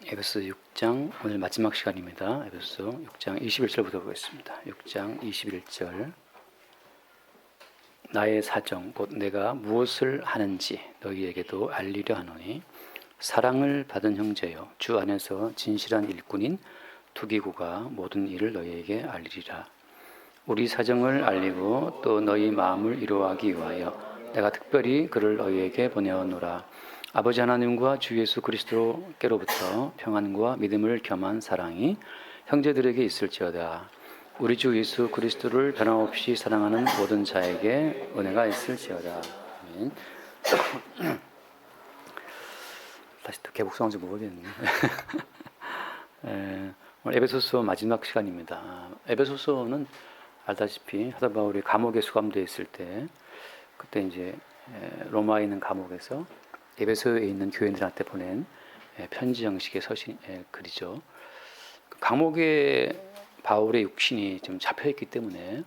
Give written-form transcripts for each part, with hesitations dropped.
에베소 6장 오늘 마지막 시간입니다. 에베소 6장 21절부터 보겠습니다. 6장 21절 나의 사정 곧 내가 무엇을 하는지 너희에게도 알리려 하노니 사랑을 받은 형제여 주 안에서 진실한 일꾼인 투기고가 모든 일을 너희에게 알리리라. 우리 사정을 알리고 또 너희 마음을 이루하기 위하여 내가 특별히 그를 너희에게 보내어노라. 아버지 하나님과 주 예수 그리스도께로부터 평안과 믿음을 겸한 사랑이 형제들에게 있을지어다. 우리 주 예수 그리스도를 변함없이 사랑하는 모든 자에게 은혜가 있을지어다. 아멘. 다시 또 개복성은 좀 모르겠네. 오늘 에베소서 마지막 시간입니다. 에베소서는 알다시피 사도 바울이 감옥에 수감되어 있을 때 그때 이제 로마에 있는 감옥에서 에베소에 있는 교인들한테 보낸 편지 형식의 글이죠. 감옥에 바울의 육신이 좀 잡혀있기 때문에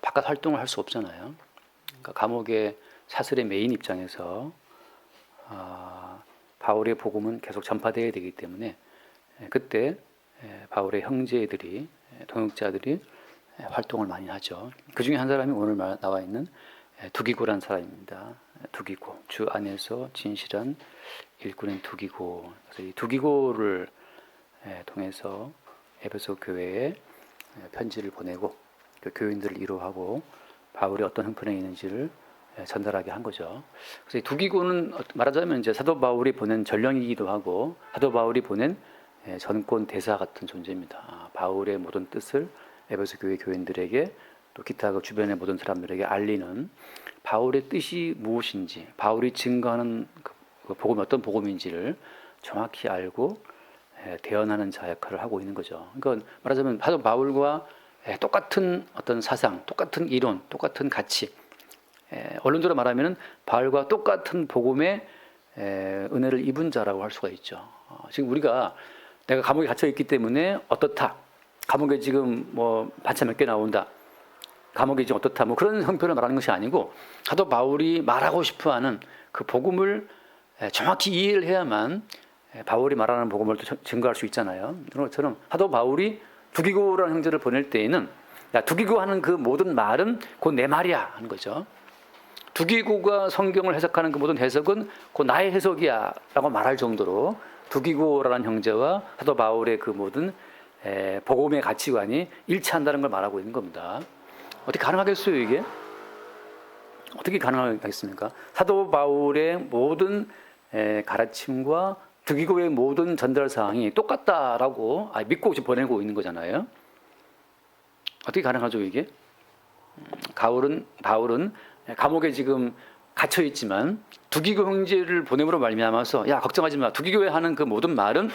바깥 활동을 할 수 없잖아요. 그러니까 감옥의 사슬의 메인 입장에서 바울의 복음은 계속 전파되어야 되기 때문에 그때 바울의 형제들이 동역자들이 활동을 많이 하죠. 그 중에 한 사람이 오늘 나와 있는 두기고라는 사람입니다. 두기고, 주 안에서 진실한 일꾼인 두기고. 그래서 이 두기고를 통해서 에베소 교회에 편지를 보내고 그 교인들을 위로하고 바울이 어떤 형편에 있는지를 전달하게 한 거죠. 그래서 이 두기고는 말하자면 이제 사도 바울이 보낸 전령이기도 하고 사도 바울이 보낸 전권 대사 같은 존재입니다. 바울의 모든 뜻을 에베소 교회 교인들에게 또 기타 그 주변의 모든 사람들에게 알리는 바울의 뜻이 무엇인지, 바울이 증거하는 그 복음이 어떤 복음인지를 정확히 알고 대언하는 자 역할을 하고 있는 거죠. 그러니까 말하자면 사도 바울과 똑같은 어떤 사상, 똑같은 이론, 똑같은 가치, 언론적으로 말하면 바울과 똑같은 복음의 은혜를 입은 자라고 할 수가 있죠. 지금 우리가 내가 감옥에 갇혀 있기 때문에 어떻다, 감옥에 지금 뭐 반찬 몇 개 나온다, 감옥이 지금 어떻다, 뭐 그런 형편을 말하는 것이 아니고 사도 바울이 말하고 싶어하는 그 복음을 정확히 이해를 해야만 바울이 말하는 복음을 또 증거할 수 있잖아요. 그런 것처럼 사도 바울이 두기고라는 형제를 보낼 때에는 야, 두기고 하는 그 모든 말은 곧 내 말이야 하는 거죠. 두기고가 성경을 해석하는 그 모든 해석은 곧 나의 해석이야 라고 말할 정도로 두기고라는 형제와 사도 바울의 그 모든 복음의 가치관이 일치한다는 걸 말하고 있는 겁니다. 어떻게 가능하겠어요, 이게? 어떻게 가능하겠습니까? 사도 바울의 모든 가르침과 두기고의 모든 전달 사항이 똑같다라고 믿고 보내고 있는 거잖아요. 어떻게 가능하죠, 이게? 바울은 감옥에 지금 갇혀 있지만 두기고 형제를 보냄으로 말미암아서 야, 걱정하지 마. 두기고에 하는 그 모든 말은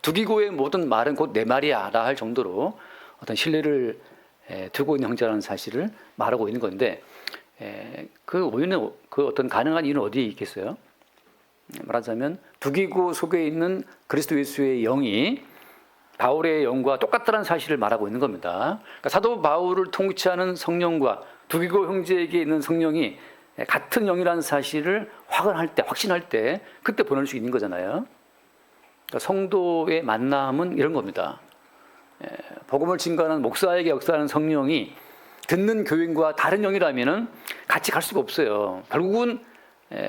두기고의 모든 말은 곧 내 말이야라 할 정도로 어떤 신뢰를 두고 있는 형제라는 사실을 말하고 있는 건데 그 오히려 그 어떤 가능한 이유는 어디에 있겠어요? 말하자면 두기고 속에 있는 그리스도 예수의 영이 바울의 영과 똑같다는 사실을 말하고 있는 겁니다. 그러니까 사도 바울을 통치하는 성령과 두기고 형제에게 있는 성령이 같은 영이라는 사실을 확신할 때 그때 보낼 수 있는 거잖아요. 그러니까 성도의 만남은 이런 겁니다. 복음을 증거하는 목사에게 역사하는 성령이 듣는 교인과 다른 영이라면은 같이 갈 수가 없어요. 결국은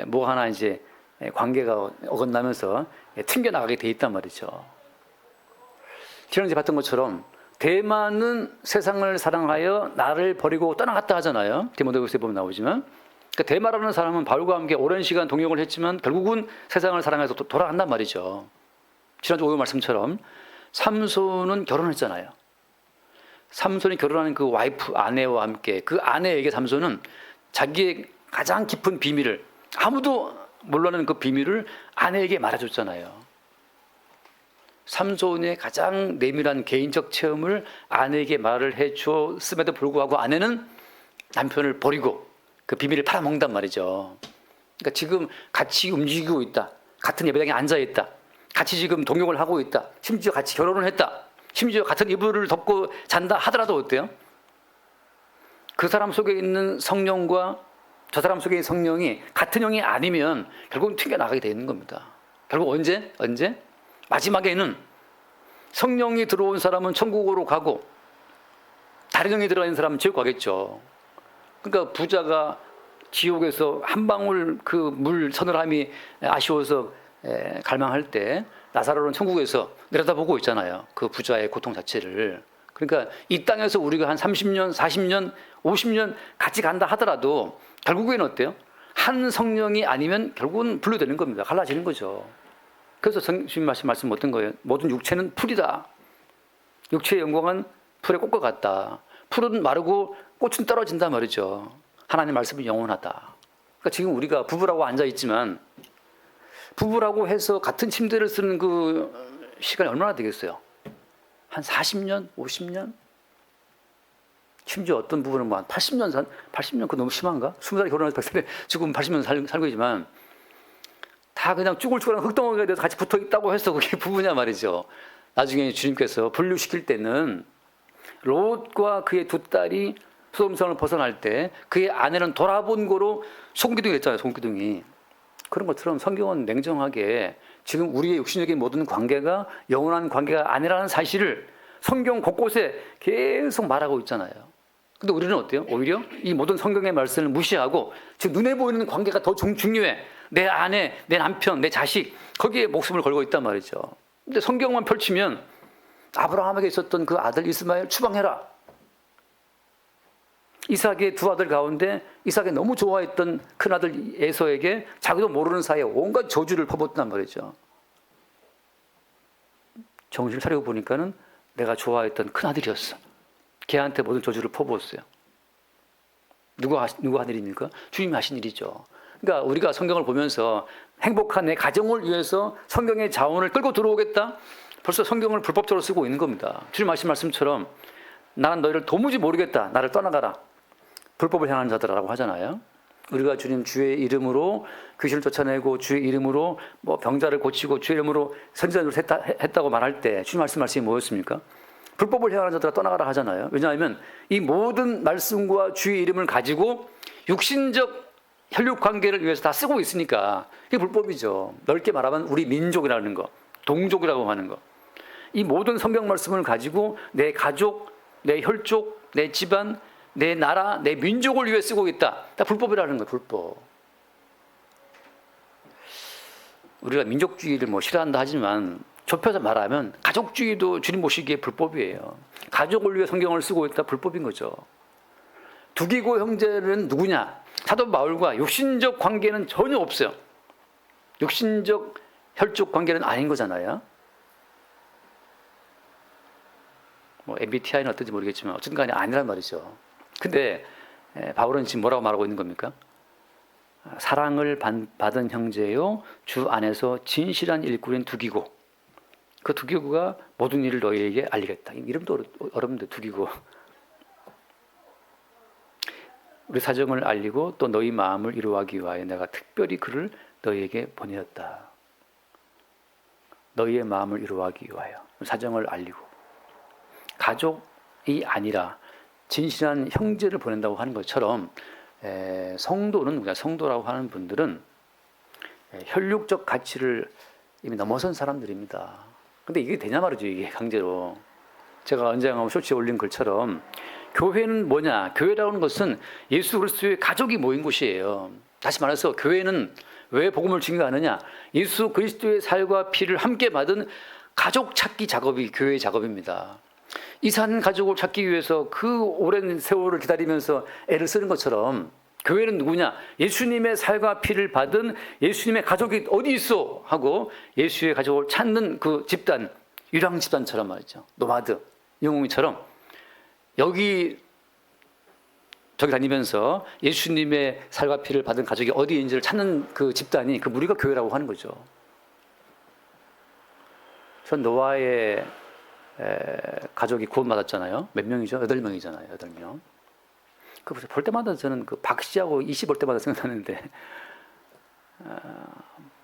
뭐 하나 이제 관계가 어긋나면서 튕겨나가게 돼 있단 말이죠. 지난주에 봤던 것처럼 대만은 세상을 사랑하여 나를 버리고 떠나갔다 하잖아요. 디모데후서에 보면 나오지만 그러니까 대마라는 사람은 바울과 함께 오랜 시간 동역을 했지만 결국은 세상을 사랑해서 돌아간단 말이죠. 지난주 오늘 말씀처럼 삼손은 결혼했잖아요. 삼손이 결혼하는 그 와이프 아내와 함께 그 아내에게 삼손은 자기의 가장 깊은 비밀을 아무도 몰라는 그 비밀을 아내에게 말해줬잖아요. 삼손의 가장 내밀한 개인적 체험을 아내에게 말을 해줬음에도 불구하고 아내는 남편을 버리고 그 비밀을 팔아먹는단 말이죠. 그러니까 지금 같이 움직이고 있다. 같은 예배당에 앉아있다. 같이 지금 동역을 하고 있다. 심지어 같이 결혼을 했다. 심지어 같은 이불을 덮고 잔다 하더라도 어때요? 그 사람 속에 있는 성령과 저 사람 속에 있는 성령이 같은 영이 아니면 결국은 튕겨나가게 되는 겁니다. 결국 언제? 마지막에는 성령이 들어온 사람은 천국으로 가고 다른 영이 들어가 있는 사람은 지옥 가겠죠. 그러니까 부자가 지옥에서 한 방울 그 물 서늘함이 아쉬워서 갈망할 때 나사로는 천국에서 내려다보고 있잖아요. 그 부자의 고통 자체를. 그러니까 이 땅에서 우리가 한 30년, 40년, 50년 같이 간다 하더라도 결국에는 어때요? 한 성령이 아니면 결국은 분류되는 겁니다. 갈라지는 거죠. 그래서 주님 말씀 어떤 거예요? 모든 육체는 풀이다. 육체의 영광은 풀의 꽃과 같다. 풀은 마르고 꽃은 떨어진다 말이죠. 하나님 말씀은 영원하다. 그러니까 지금 우리가 부부라고 앉아 있지만 부부라고 해서 같은 침대를 쓰는 그 시간이 얼마나 되겠어요? 한 40년, 50년? 심지어 어떤 부부는 뭐 한 80년 80년 그거 너무 심한가? 20살에 결혼해서 100살에 지금 80년 살고 있지만 다 그냥 쭈글쭈글한 흙덩어리가 돼서 같이 붙어 있다고 해서 그게 부부냐 말이죠. 나중에 주님께서 분류시킬 때는 롯과 그의 두 딸이 소돔성을 벗어날 때 그의 아내는 돌아본 거로 소금기둥이 됐잖아요. 소금기둥이. 그런 것처럼 성경은 냉정하게 지금 우리의 육신적인 모든 관계가 영원한 관계가 아니라는 사실을 성경 곳곳에 계속 말하고 있잖아요. 근데 우리는 어때요? 오히려 이 모든 성경의 말씀을 무시하고 지금 눈에 보이는 관계가 더 중요해. 내 아내, 내 남편, 내 자식 거기에 목숨을 걸고 있단 말이죠. 근데 성경만 펼치면 아브라함에게 있었던 그 아들 이스마엘 추방해라. 이삭의 두 아들 가운데 이삭이 너무 좋아했던 큰아들 에서에게 자기도 모르는 사이에 온갖 저주를 퍼붓단 말이죠. 정신을 차리고 보니까는 내가 좋아했던 큰아들이었어. 걔한테 모든 저주를 퍼부었어요. 누가 한 일입니까? 주님이 하신 일이죠. 그러니까 우리가 성경을 보면서 행복한 내 가정을 위해서 성경의 자원을 끌고 들어오겠다? 벌써 성경을 불법적으로 쓰고 있는 겁니다. 주님 하신 말씀처럼 나는 너희를 도무지 모르겠다. 나를 떠나가라. 불법을 향하는 자들이라고 하잖아요. 우리가 주님 주의 이름으로 귀신을 쫓아내고 주의 이름으로 뭐 병자를 고치고 주의 이름으로 선지자를 했다고 말할 때 주님 말씀이 뭐였습니까? 불법을 행하는 자들아 떠나가라 하잖아요. 왜냐하면 이 모든 말씀과 주의 이름을 가지고 육신적 혈육 관계를 위해서 다 쓰고 있으니까 그게 불법이죠. 넓게 말하면 우리 민족이라는 거, 동족이라고 하는 거. 이 모든 성경 말씀을 가지고 내 가족, 내 혈족, 내 집안, 내 나라, 내 민족을 위해 쓰고 있다. 다 불법이라는 거예요. 불법. 우리가 민족주의를 뭐 싫어한다 하지만 좁혀서 말하면 가족주의도 주님 보시기에 불법이에요. 가족을 위해 성경을 쓰고 있다. 불법인 거죠. 두기고 형제는 누구냐? 사도 바울과 육신적 관계는 전혀 없어요. 육신적 혈족 관계는 아닌 거잖아요. 뭐 MBTI는 어떤지 모르겠지만 어쨌든 간에 아니란 말이죠. 근데 바울은 지금 뭐라고 말하고 있는 겁니까? 사랑을 받은 형제요 주 안에서 진실한 일꾼인 두기고 그 두기고가 모든 일을 너희에게 알리겠다. 이름도 어렵는데 두기고 우리 사정을 알리고 또 너희 마음을 이루하기 위하여 내가 특별히 그를 너희에게 보내었다. 너희의 마음을 이루하기 위하여 사정을 알리고 가족이 아니라 진실한 형제를 보낸다고 하는 것처럼 성도는 우리가 성도라고 하는 분들은 혈육적 가치를 이미 넘어선 사람들입니다. 근데 이게 되냐 말이죠. 이게 강제로. 제가 언젠가 쇼츠에 올린 글처럼 교회는 뭐냐? 교회라고 하는 것은 예수 그리스도의 가족이 모인 곳이에요. 다시 말해서 교회는 왜 복음을 증거하느냐? 예수 그리스도의 살과 피를 함께 받은 가족 찾기 작업이 교회의 작업입니다. 이산 가족을 찾기 위해서 그 오랜 세월을 기다리면서 애를 쓰는 것처럼 교회는 누구냐? 예수님의 살과 피를 받은 예수님의 가족이 어디 있어? 하고 예수의 가족을 찾는 그 집단, 유랑 집단처럼 말이죠. 노마드, 영웅이처럼 여기 저기 다니면서 예수님의 살과 피를 받은 가족이 어디에 있는지를 찾는 그 집단이 그 무리가 교회라고 하는 거죠. 전 노아의 가족이 구원받았잖아요. 몇 명이죠? 8명이잖아요. 8명. 그 볼 때마다 저는 그 박씨하고 이씨 볼 때마다 생각나는데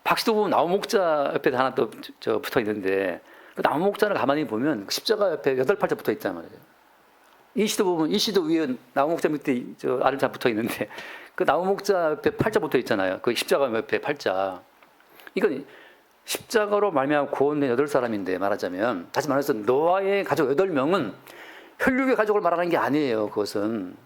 박씨도 보면 나무 목자 옆에 하나 또 붙어 있는데 그 나무 목자를 가만히 보면 십자가 옆에 8팔자 붙어 있단 말이에요. 이씨도 보면 이씨도 위에 나무 목자 밑에 저 알자 붙어 있는데 그 나무 목자 옆에 팔자 붙어 있잖아요. 그 십자가 옆에 팔자. 이건 십자가로 말미암아 구원된 8사람인데 말하자면, 다시 말해서 노아의 가족 8명은 혈육의 가족을 말하는 게 아니에요. 그것은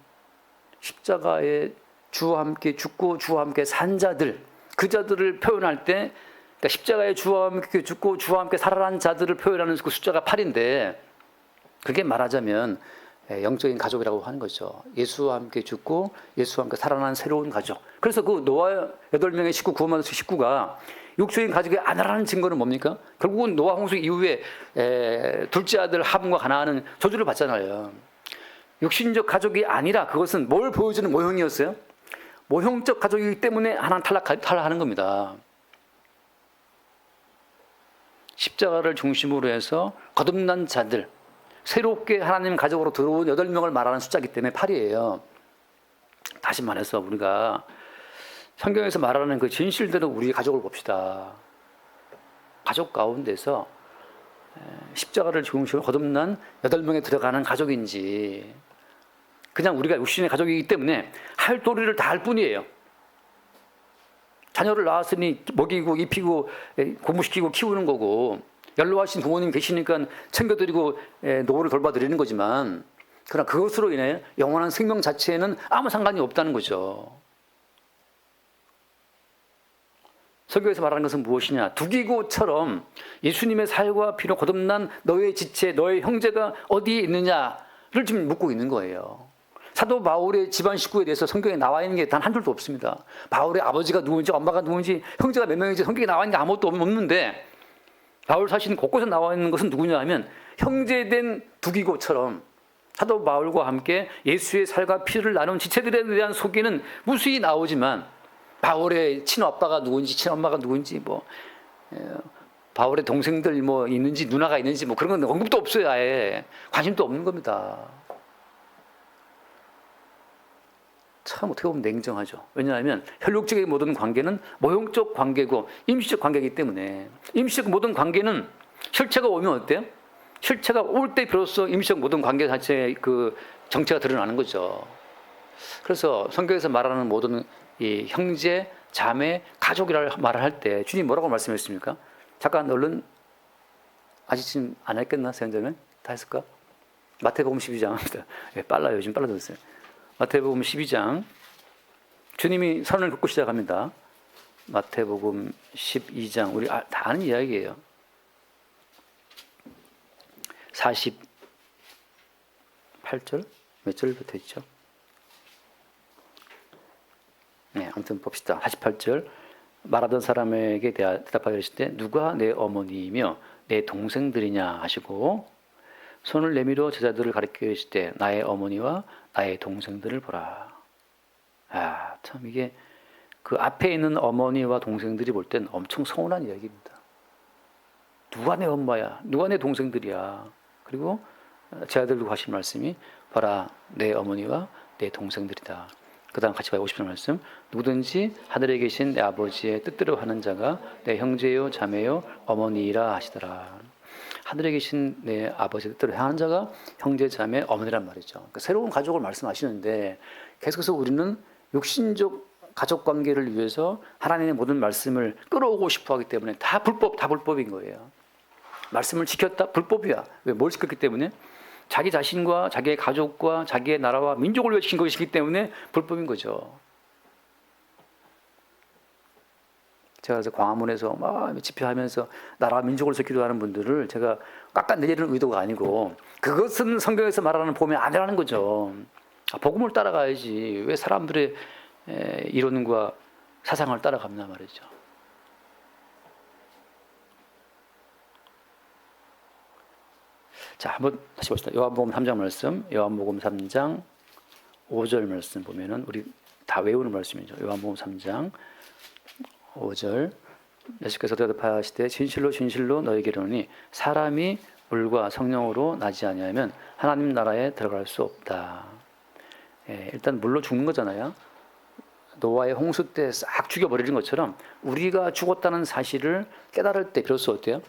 십자가에 주와 함께 죽고 주와 함께 산 자들, 그 자들을 표현할 때, 그러니까 십자가에 주와 함께 죽고 주와 함께 살아난 자들을 표현하는 그 숫자가 8인데, 그게 말하자면 영적인 가족이라고 하는 거죠. 예수와 함께 죽고 예수와 함께 살아난 새로운 가족. 그래서 그 노아 8명의 식구, 구원받은 식구가 육적인 가족이 아니라는 증거는 뭡니까? 결국은 노아 홍수 이후에 둘째 아들 함과 가나안은 저주를 받잖아요. 육신적 가족이 아니라 그것은 뭘 보여주는 모형이었어요? 모형적 가족이기 때문에 하나는 탈락하는 겁니다. 십자가를 중심으로 해서 거듭난 자들, 새롭게 하나님 가족으로 들어온 8명을 말하는 숫자이기 때문에 8이에요. 다시 말해서 우리가 성경에서 말하는 그 진실대로 우리 가족을 봅시다. 가족 가운데서 십자가를 중심으로 거듭난 8명에 들어가는 가족인지, 그냥 우리가 육신의 가족이기 때문에 할 도리를 다 할 뿐이에요. 자녀를 낳았으니 먹이고 입히고 공부시키고 키우는 거고, 연로하신 부모님 계시니까 챙겨드리고 노후를 돌봐드리는 거지만, 그러나 그것으로 인해 영원한 생명 자체에는 아무 상관이 없다는 거죠. 설교에서 말하는 것은 무엇이냐? 두기고처럼 예수님의 살과 피로 거듭난 너의 지체, 너의 형제가 어디에 있느냐를 지금 묻고 있는 거예요. 사도 바울의 집안 식구에 대해서 성경에 나와 있는 게 단 한 줄도 없습니다. 바울의 아버지가 누군지, 엄마가 누군지, 형제가 몇 명인지 성경에 나와 있는 게 아무것도 없는데, 바울 사실은 곳곳에 나와 있는 것은 누구냐 하면 형제된 두기고처럼 사도 바울과 함께 예수의 살과 피를 나눈 지체들에 대한 소개는 무수히 나오지만, 바울의 친아빠가 누군지 친엄마가 누군지, 바울의 동생들 있는지 누나가 있는지 그런 건 언급도 없어요. 아예 관심도 없는 겁니다. 참 어떻게 보면 냉정하죠. 왜냐하면 혈육적인 모든 관계는 모형적 관계고 임시적 관계이기 때문에, 임시적 모든 관계는 실체가 오면 어때요? 실체가 올 때 비로소 임시적 모든 관계 자체의 그 정체가 드러나는 거죠. 그래서 성경에서 말하는 모든 이 형제, 자매, 가족이라는 말을 할 때 주님 뭐라고 말씀했습니까? 잠깐 얼른, 아직 지금 안 했겠나? 세연자면 다 했을까? 마태복음 12장. 빨라요. 요즘 빨라졌어요. 마태복음 12장. 주님이 선을 긋고 시작합니다. 마태복음 12장. 우리 다 아는 이야기예요. 48절? 몇 절부터 있죠? 네, 아무튼 봅시다. 48절. 말하던 사람에게 대답하여 이르실 때 누가 내 어머니이며 내 동생들이냐 하시고, 손을 내밀어 제자들을 가리켜 이르실 때 나의 어머니와 나의 동생들을 보라. 참 이게 그 앞에 있는 어머니와 동생들이 볼 땐 엄청 서운한 이야기입니다. 누가 내 엄마야? 누가 내 동생들이야? 그리고 제자들도 하신 말씀이 봐라, 내 어머니와 내 동생들이다. 그 다음 같이 봐요. 50절 말씀. 누구든지 하늘에 계신 내 아버지의 뜻대로 하는 자가 내 형제요 자매요 어머니이라 하시더라. 하늘에 계신 내 아버지의 뜻대로 하는 자가 형제 자매 어머니란 말이죠. 그러니까 새로운 가족을 말씀하시는데, 계속해서 우리는 육신적 가족 관계를 위해서 하나님의 모든 말씀을 끌어오고 싶어 하기 때문에 다 불법인 거예요. 말씀을 지켰다? 불법이야. 왜? 뭘 지켰기 때문에? 자기 자신과 자기의 가족과 자기의 나라와 민족을 위해 지킨 것이기 때문에 불법인 거죠. 제가 그래서 광화문에서 막 집회하면서 나라와 민족을 위해서 기도하는 분들을 제가 깎아내리는 의도가 아니고, 그것은 성경에서 말하는 복음이 아니라는 거죠. 복음을 따라가야지 왜 사람들의 이론과 사상을 따라갑나 말이죠. 자, 한번 다시 봅시다. 요한복음 3장 말씀, 요한복음 3장 5절 말씀 보면은 우리 다 외우는 말씀이죠. 요한복음 3장 5절. 예수께서 대답하시되 진실로 진실로 너희에게 이르노니 사람이 물과 성령으로 나지 아니하면 하나님 나라에 들어갈 수 없다. 일단 물로 죽는 거잖아요. 노아의 홍수 때 싹 죽여버리는 것처럼 우리가 죽었다는 사실을 깨달을 때 비로소 어때요?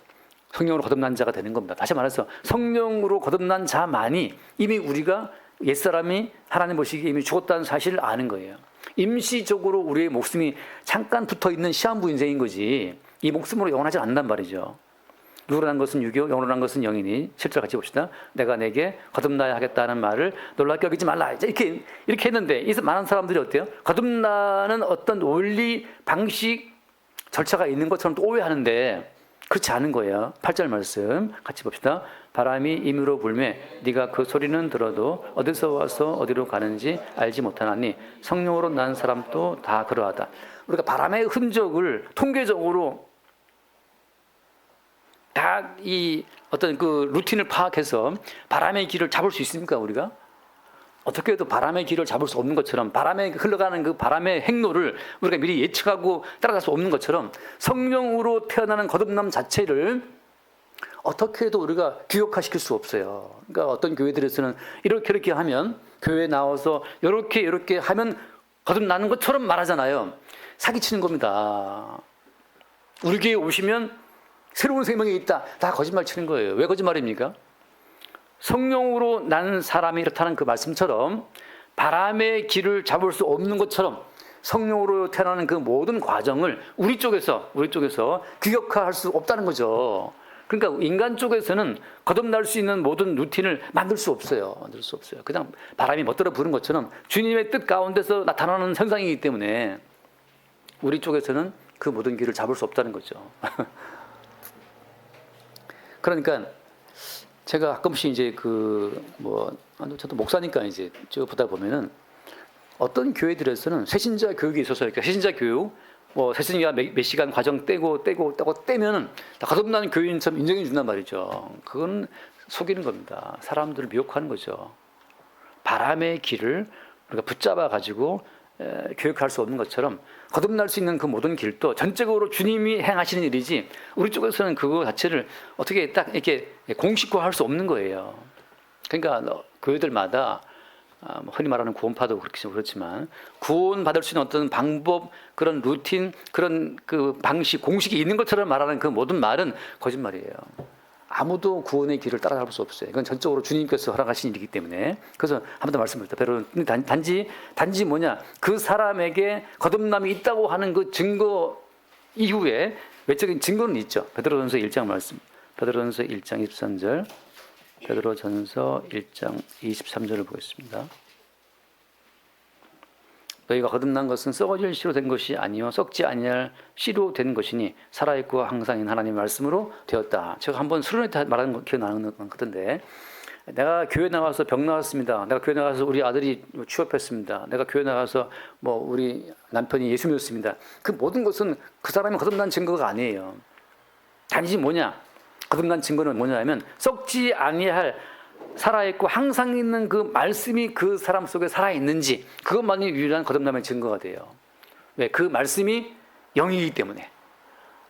성령으로 거듭난 자가 되는 겁니다. 다시 말해서 성령으로 거듭난 자만이 이미 우리가 옛사람이 하나님 보시기에 이미 죽었다는 사실을 아는 거예요. 임시적으로 우리의 목숨이 잠깐 붙어있는 시한부 인생인 거지, 이 목숨으로 영원하지 않는단 말이죠. 육으로 난 것은 육이요 영으로 난 것은 영이니. 7절 같이 봅시다. 내가 내게 거듭나야 하겠다는 말을 놀랍게 여기지 말라. 이렇게 했는데 이 많은 사람들이 어때요? 거듭나는 어떤 원리 방식 절차가 있는 것처럼 또 오해하는데 그렇지 않은 거예요. 8절 말씀 같이 봅시다. 바람이 임으로 불매 네가 그 소리는 들어도 어디서 와서 어디로 가는지 알지 못하나니 성령으로 난 사람도 다 그러하다. 우리가 바람의 흔적을 통계적으로 다 이 어떤 그 루틴을 파악해서 바람의 길을 잡을 수 있습니까? 우리가 어떻게 해도 바람의 길을 잡을 수 없는 것처럼 바람에 흘러가는 그 바람의 행로를 우리가 미리 예측하고 따라갈 수 없는 것처럼 성령으로 태어나는 거듭남 자체를 어떻게 해도 우리가 규격화시킬 수 없어요. 그러니까 어떤 교회들에서는 이렇게 하면 교회에 나와서 이렇게 하면 거듭나는 것처럼 말하잖아요. 사기치는 겁니다. 우리 교회에 오시면 새로운 생명이 있다. 다 거짓말 치는 거예요. 왜 거짓말입니까? 성령으로 난 사람이 이렇다는 그 말씀처럼 바람의 길을 잡을 수 없는 것처럼 성령으로 태어나는 그 모든 과정을 우리 쪽에서 규격화할 수 없다는 거죠. 그러니까 인간 쪽에서는 거듭날 수 있는 모든 루틴을 만들 수 없어요. 그냥 바람이 멋대로 부는 것처럼 주님의 뜻 가운데서 나타나는 현상이기 때문에 우리 쪽에서는 그 모든 길을 잡을 수 없다는 거죠. 그러니까 제가 가끔씩 이제 저도 목사니까 이제 쭉 보다 보면은 어떤 교회들에서는 새신자 교육이 있어서 그러니까 새신자 교육, 새신자 몇 시간 과정 떼면은 다 거듭나는 교인처럼 인정해 준단 말이죠. 그건 속이는 겁니다. 사람들을 미혹하는 거죠. 바람의 길을 우리가 붙잡아 가지고 교육할 수 없는 것처럼 거듭날 수 있는 그 모든 길도 전적으로 주님이 행하시는 일이지 우리 쪽에서는 그거 자체를 어떻게 딱 이렇게 공식화할 수 없는 거예요. 그러니까 교회들마다 흔히 말하는 구원파도 그렇지만 구원 받을 수 있는 어떤 방법, 그런 루틴, 그런 그 방식, 공식이 있는 것처럼 말하는 그 모든 말은 거짓말이에요. 아무도 구원의 길을 따라잡을 수 없어요. 이건 전적으로 주님께서 허락하신 일이기 때문에. 그래서 한 번 더 말씀드렸다. 단지 뭐냐? 그 사람에게 거듭남이 있다고 하는 그 증거 이후에 외적인 증거는 있죠. 베드로전서 1장 말씀. 베드로전서 1장 23절. 베드로전서 1장 23절을 보겠습니다. 너희가 거듭난 것은 썩어질 씨로 된 것이 아니요 썩지 아니할 씨로 된 것이니 살아있고 항상인 하나님의 말씀으로 되었다. 제가 한번 수련회 때 말하는 거 기억나는 것 같은데, 내가 교회 나가서 병 나왔습니다. 내가 교회 나가서 우리 아들이 취업했습니다. 내가 교회 나가서 우리 남편이 예수 믿었습니다. 그 모든 것은 그 사람이 거듭난 증거가 아니에요. 단지 뭐냐? 거듭난 증거는 뭐냐면 썩지 아니할 살아있고 항상 있는 그 말씀이 그 사람 속에 살아있는지 그것만이 유일한 거듭남의 증거가 돼요. 왜? 그 말씀이 영이기 때문에.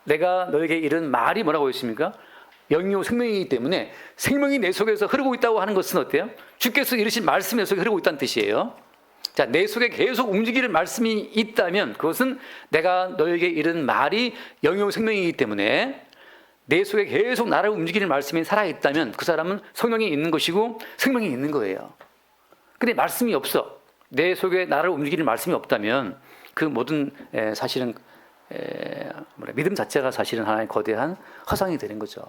내가 너에게 이른 말이 뭐라고 했습니까? 영이요 생명이기 때문에 생명이 내 속에서 흐르고 있다고 하는 것은 어때요? 주께서 이르신 말씀이 내 속에 흐르고 있다는 뜻이에요. 자, 내 속에 계속 움직이는 말씀이 있다면 그것은 내가 너에게 이른 말이 영이요 생명이기 때문에 내 속에 계속 나를 움직이는 말씀이 살아있다면 그 사람은 성령이 있는 것이고 생명이 있는 거예요. 근데 말씀이 없어. 내 속에 나를 움직이는 말씀이 없다면 그 모든 사실은 믿음 자체가 사실은 하나의 거대한 허상이 되는 거죠.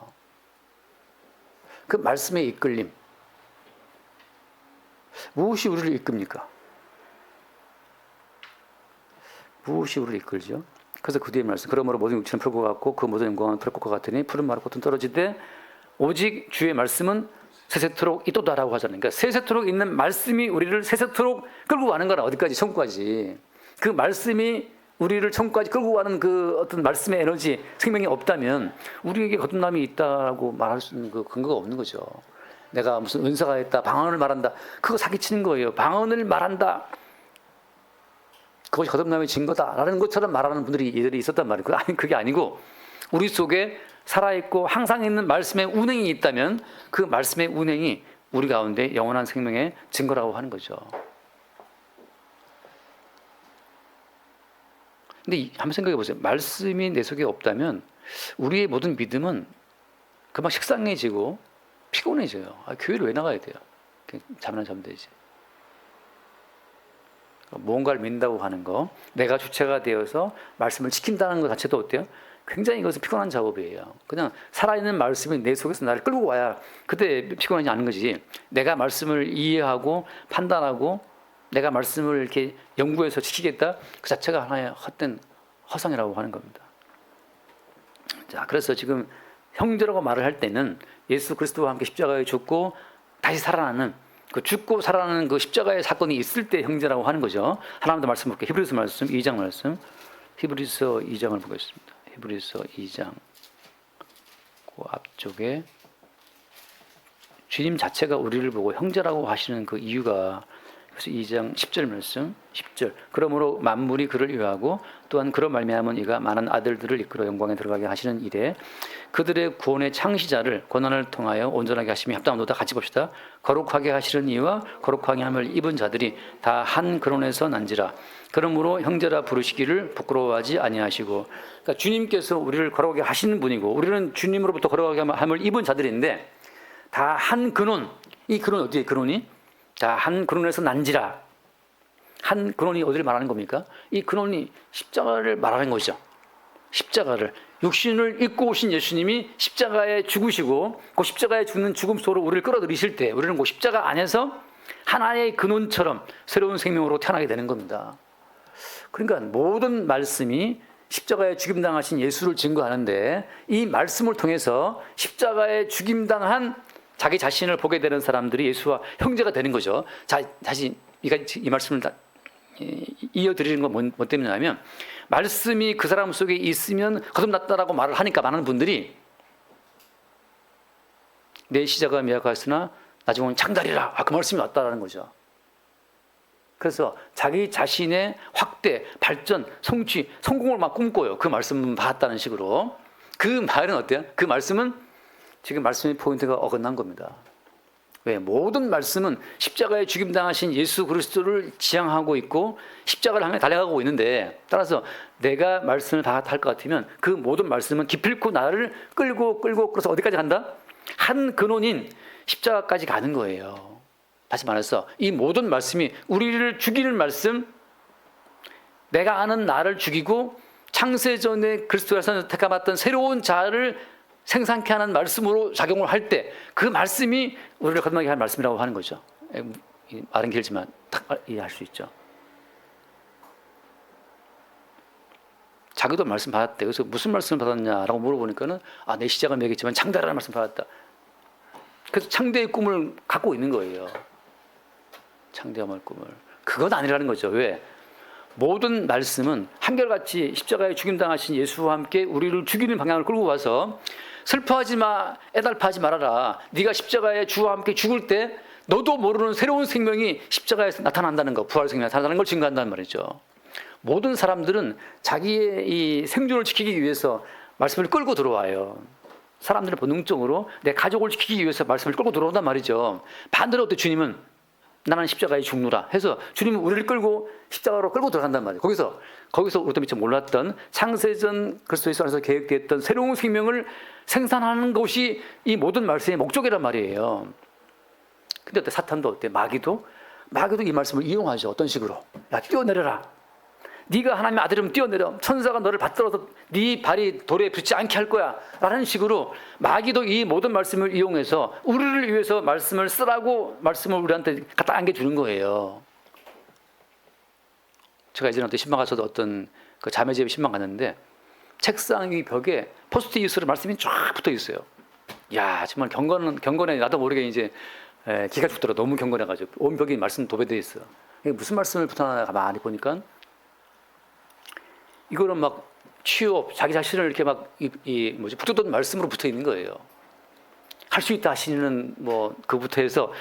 그 말씀의 이끌림. 무엇이 우리를 이끕니까? 무엇이 우리를 이끌죠? 그래서 그 뒤에 말씀, 그러므로 모든 육체는 풀 것 같고 그 모든 영광은 풀 것 같으니 푸른 마루 꽃은 떨어지되 오직 주의 말씀은 세세토록 있도다라고 하잖아요. 그러니까 세세토록 있는 말씀이 우리를 세세토록 끌고 가는 거라. 어디까지? 천국까지. 그 말씀이 우리를 천국까지 끌고 가는 그 어떤 말씀의 에너지, 생명이 없다면 우리에게 거듭남이 있다고 말할 수 있는 그 근거가 없는 거죠. 내가 무슨 은사가 있다, 방언을 말한다, 그거 사기치는 거예요. 방언을 말한다, 그것이 거듭남의 증거다라는 것처럼 말하는 분들이 예전에 있었단 말이에요. 그게 아니고 우리 속에 살아있고 항상 있는 말씀의 운행이 있다면 그 말씀의 운행이 우리 가운데 영원한 생명의 증거라고 하는 거죠. 근데 한번 생각해 보세요. 말씀이 내 속에 없다면 우리의 모든 믿음은 금방 식상해지고 피곤해져요. 교회를 왜 나가야 돼요? 잠이나 자면 되지. 무언가를 믿는다고 하는 거, 내가 주체가 되어서 말씀을 지킨다는 것 자체도 어때요? 굉장히 이것은 피곤한 작업이에요. 그냥 살아있는 말씀이 내 속에서 나를 끌고 와야 그때 피곤하지 않은 거지. 내가 말씀을 이해하고 판단하고 내가 말씀을 이렇게 연구해서 지키겠다, 그 자체가 하나의 헛된 허상이라고 하는 겁니다. 자, 그래서 지금 형제라고 말을 할 때는 예수 그리스도와 함께 십자가에 죽고 다시 살아나는 그 죽고 살아나는 그 십자가의 사건이 있을 때 형제라고 하는 거죠. 하나만 더 말씀 볼게요. 히브리서 말씀 2장 말씀. 히브리서 2장을 보겠습니다. 히브리서 2장 그 앞쪽에 주님 자체가 우리를 보고 형제라고 하시는 그 이유가, 그래서 2장 10절 말씀 10절 그러므로 만물이 그를 위하고 또한 그런 말미암은 이가 많은 아들들을 이끌어 영광에 들어가게 하시는 일에 그들의 구원의 창시자를 고난을 통하여 온전하게 하심이 합당하도다. 같이 봅시다. 거룩하게 하시는 이와 거룩하게 함을 입은 자들이 다 한 근원에서 난지라. 그러므로 형제라 부르시기를 부끄러워하지 아니하시고. 그러니까 주님께서 우리를 거룩하게 하시는 분이고 우리는 주님으로부터 거룩하게 함을 입은 자들인데 다 한 근원. 이 근원 어디에 근원이? 자, 한 근원에서 난지라. 한 근원이 어디를 말하는 겁니까? 이 근원이 십자가를 말하는 것이죠. 십자가를. 육신을 입고 오신 예수님이 십자가에 죽으시고 그 십자가에 죽는 죽음 속으로 우리를 끌어들이실 때 우리는 그 십자가 안에서 하나의 근원처럼 새로운 생명으로 태어나게 되는 겁니다. 그러니까 모든 말씀이 십자가에 죽임당하신 예수를 증거하는데 이 말씀을 통해서 십자가에 죽임당한 자기 자신을 보게 되는 사람들이 예수와 형제가 되는 거죠. 자, 다시 이 말씀을 이어드리는 건 뭐 때문이냐면 말씀이 그 사람 속에 있으면 거듭났다라고 말을 하니까 많은 분들이 내 시자가 미약하였으나 나중에는 창달이라, 그 말씀이 왔다라는 거죠. 그래서 자기 자신의 확대, 발전, 성취, 성공을 막 꿈꿔요. 그 말씀 받았다는 식으로. 그 말은 어때요? 그 말씀은 지금 말씀의 포인트가 어긋난 겁니다. 왜? 모든 말씀은 십자가에 죽임당하신 예수 그리스도를 지향하고 있고 십자가를 향해 달려가고 있는데, 따라서 내가 말씀을 다 할 것 같으면 그 모든 말씀은 기필코 나를 끌고 끌어서 어디까지 간다? 한 근원인 십자가까지 가는 거예요. 다시 말해서 이 모든 말씀이 우리를 죽이는 말씀, 내가 아는 나를 죽이고 창세전에 그리스도에서 택함받던 새로운 자를 생산케 하는 말씀으로 작용을 할 때 그 말씀이 우리를 거듭나게 할 말씀이라고 하는 거죠. 말은 길지만 딱 이해할 수 있죠. 자기도 말씀 받았대. 그래서 무슨 말씀을 받았냐라고 물어보니까는 내 시작은 매겠지만 창대라는 말씀 받았다. 그래서 창대의 꿈을 갖고 있는 거예요. 창대함의 꿈을. 그건 아니라는 거죠. 왜? 모든 말씀은 한결같이 십자가에 죽임당하신 예수와 함께 우리를 죽이는 방향을 끌고 와서 슬퍼하지 마, 애달파하지 말아라. 네가 십자가에 주와 함께 죽을 때 너도 모르는 새로운 생명이 십자가에서 나타난다는 거, 부활 생명이 나타나는 걸 증거한다는 말이죠. 모든 사람들은 자기의 이 생존을 지키기 위해서 말씀을 끌고 들어와요. 사람들은 본능적으로 내 가족을 지키기 위해서 말씀을 끌고 들어온단 말이죠. 반대로 어때? 주님은 나는 십자가에 죽노라 해서 주님은 우리를 끌고 십자가로 끌고 들어간단 말이에요. 거기서 우리도 미처 몰랐던 창세전 그리스도 안에서 계획되었던 새로운 생명을 생산하는 것이 이 모든 말씀의 목적이란 말이에요. 근데 어때? 사탄도 어때? 마귀도 이 말씀을 이용하죠. 어떤 식으로? 야, 뛰어내려라. 네가 하나님의 아들이면 뛰어내려. 천사가 너를 받들어서 네 발이 돌에 붙지 않게 할 거야. 라는 식으로 마귀도 이 모든 말씀을 이용해서 우리를 위해서 말씀을 쓰라고 말씀을 우리한테 갖다 안겨주는 거예요. 제가 예전에 신방 가서도 어떤 그 자매 집에 신방 갔는데 책상 위 벽에 포스트잇으로 말씀이 쫙 붙어 있어요. 야, 정말 경건해. 나도 모르게 이제 기가 죽더라. 너무 경건해가지고 온 벽이 말씀 도배되어 있어요. 이게 무슨 말씀을 붙여놨나 가만히 보니까 이거는 막 취업, 자기 자신을 이렇게 막 붙었던 말씀으로 붙어 있는 거예요. 할 수 있다 하시는 그부터 해서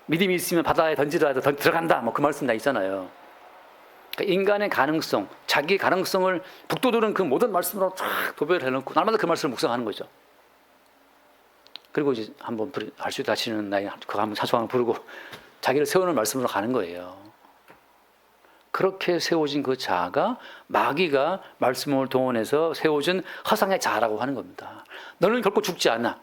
믿음이 있으면 바다에 던지더라도 들어간다. 그 말씀 다 있잖아요. 그러니까 인간의 가능성, 자기 가능성을 북돋우는 그 모든 말씀으로 쫙 도배를 해놓고 날마다 그 말씀을 묵상하는 거죠. 그리고 이제 한번 할 수 있다 하시는 나이 그거 한번 찬송을 부르고 자기를 세우는 말씀으로 가는 거예요. 그렇게 세워진 그 자아가 마귀가 말씀을 동원해서 세워진 허상의 자아라고 하는 겁니다. 너는 결코 죽지 않아.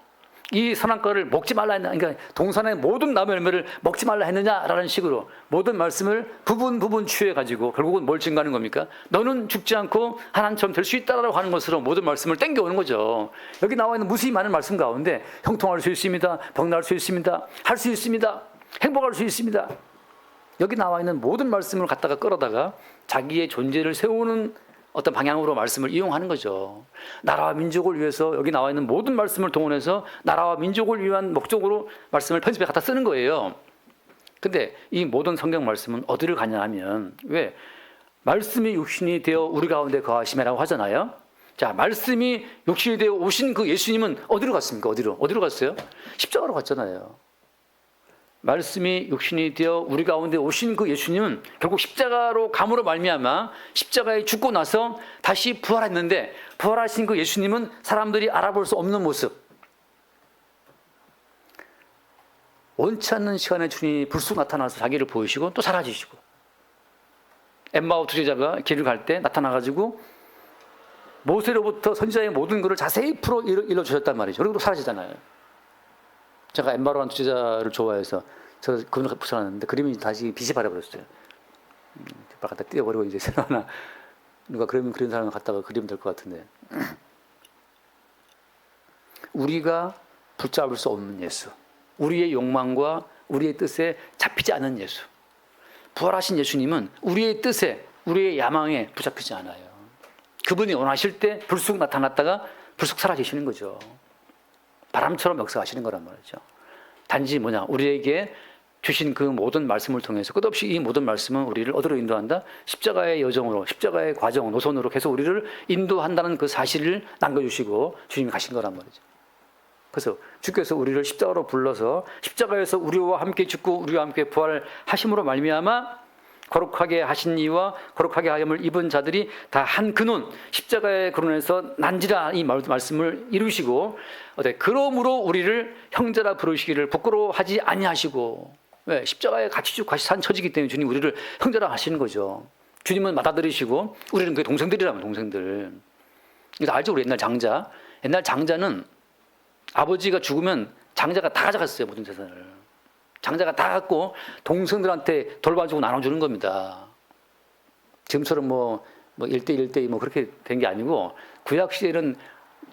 이 선악과를 먹지 말라 했나? 그러니까 동산의 모든 나무 열매를 먹지 말라 했느냐라는 식으로 모든 말씀을 부분 취해 가지고 결국은 뭘 증거하는 겁니까? 너는 죽지 않고 하나님처럼 될 수 있다라고 하는 것으로 모든 말씀을 땡겨오는 거죠. 여기 나와 있는 무수히 많은 말씀 가운데 형통할 수 있습니다. 병 날 수 있습니다. 할 수 있습니다. 행복할 수 있습니다. 여기 나와 있는 모든 말씀을 갖다가 끌어다가 자기의 존재를 세우는 어떤 방향으로 말씀을 이용하는 거죠. 나라와 민족을 위해서 여기 나와 있는 모든 말씀을 동원해서 나라와 민족을 위한 목적으로 말씀을 편집해 갖다 쓰는 거예요. 근데 이 모든 성경 말씀은 어디를 가냐 하면 왜? 말씀이 육신이 되어 우리 가운데 거하심이라고 하잖아요. 자, 말씀이 육신이 되어 오신 그 예수님은 어디로 갔습니까? 어디로 갔어요? 십자가로 갔잖아요. 말씀이 육신이 되어 우리 가운데 오신 그 예수님은 결국 십자가로 감으로 말미암아 십자가에 죽고 나서 다시 부활했는데 부활하신 그 예수님은 사람들이 알아볼 수 없는 모습, 원치 않는 시간에 주님이 불쑥 나타나서 자기를 보이시고 또 사라지시고, 엠마오 투제자가 길을 갈 때 나타나가지고 모세로부터 선지자의 모든 것을 자세히 풀어 일러주셨단 말이죠. 그리고 또 사라지잖아요. 제가 엠마오라는 투제자를 좋아해서 저 그분을 붙여놨는데 그림이 다시 빛이 바래버렸어요. 갖다 띄워버리고 이제 새로 하나 누가 그림 그린 사람을 갖다가 그리면 될 것 같은데, 우리가 붙잡을 수 없는 예수, 우리의 욕망과 우리의 뜻에 잡히지 않는 예수, 부활하신 예수님은 우리의 뜻에 우리의 야망에 붙잡히지 않아요. 그분이 원하실 때 불쑥 나타났다가 불쑥 사라지시는 거죠. 바람처럼 역사하시는 거란 말이죠. 단지 뭐냐, 우리에게 주신 그 모든 말씀을 통해서 끝없이 이 모든 말씀은 우리를 어디로 인도한다? 십자가의 여정으로, 십자가의 과정, 노선으로 계속 우리를 인도한다는 그 사실을 남겨주시고 주님이 가신 거란 말이죠. 그래서 주께서 우리를 십자가로 불러서 십자가에서 우리와 함께 죽고 우리와 함께 부활하심으로 말미암아 거룩하게 하신 이와 거룩하게 하임을 입은 자들이 다 한 근원, 십자가의 근원에서 난지라 이 말씀을 이루시고, 그러므로 우리를 형제라 부르시기를 부끄러워하지 아니하시고, 왜? 십자가에 같이 산 처지기 때문에 주님 우리를 형제라 하시는 거죠. 주님은 받아들이시고 우리는 그 동생들이라면 동생들. 그래서 알죠? 우리 옛날 장자는 아버지가 죽으면 장자가 다 가져갔어요. 모든 재산을. 장자가 다 갖고 동생들한테 돌봐주고 나눠주는 겁니다. 지금처럼 뭐 1대1대2 뭐 그렇게 된 게 아니고, 구약 시대는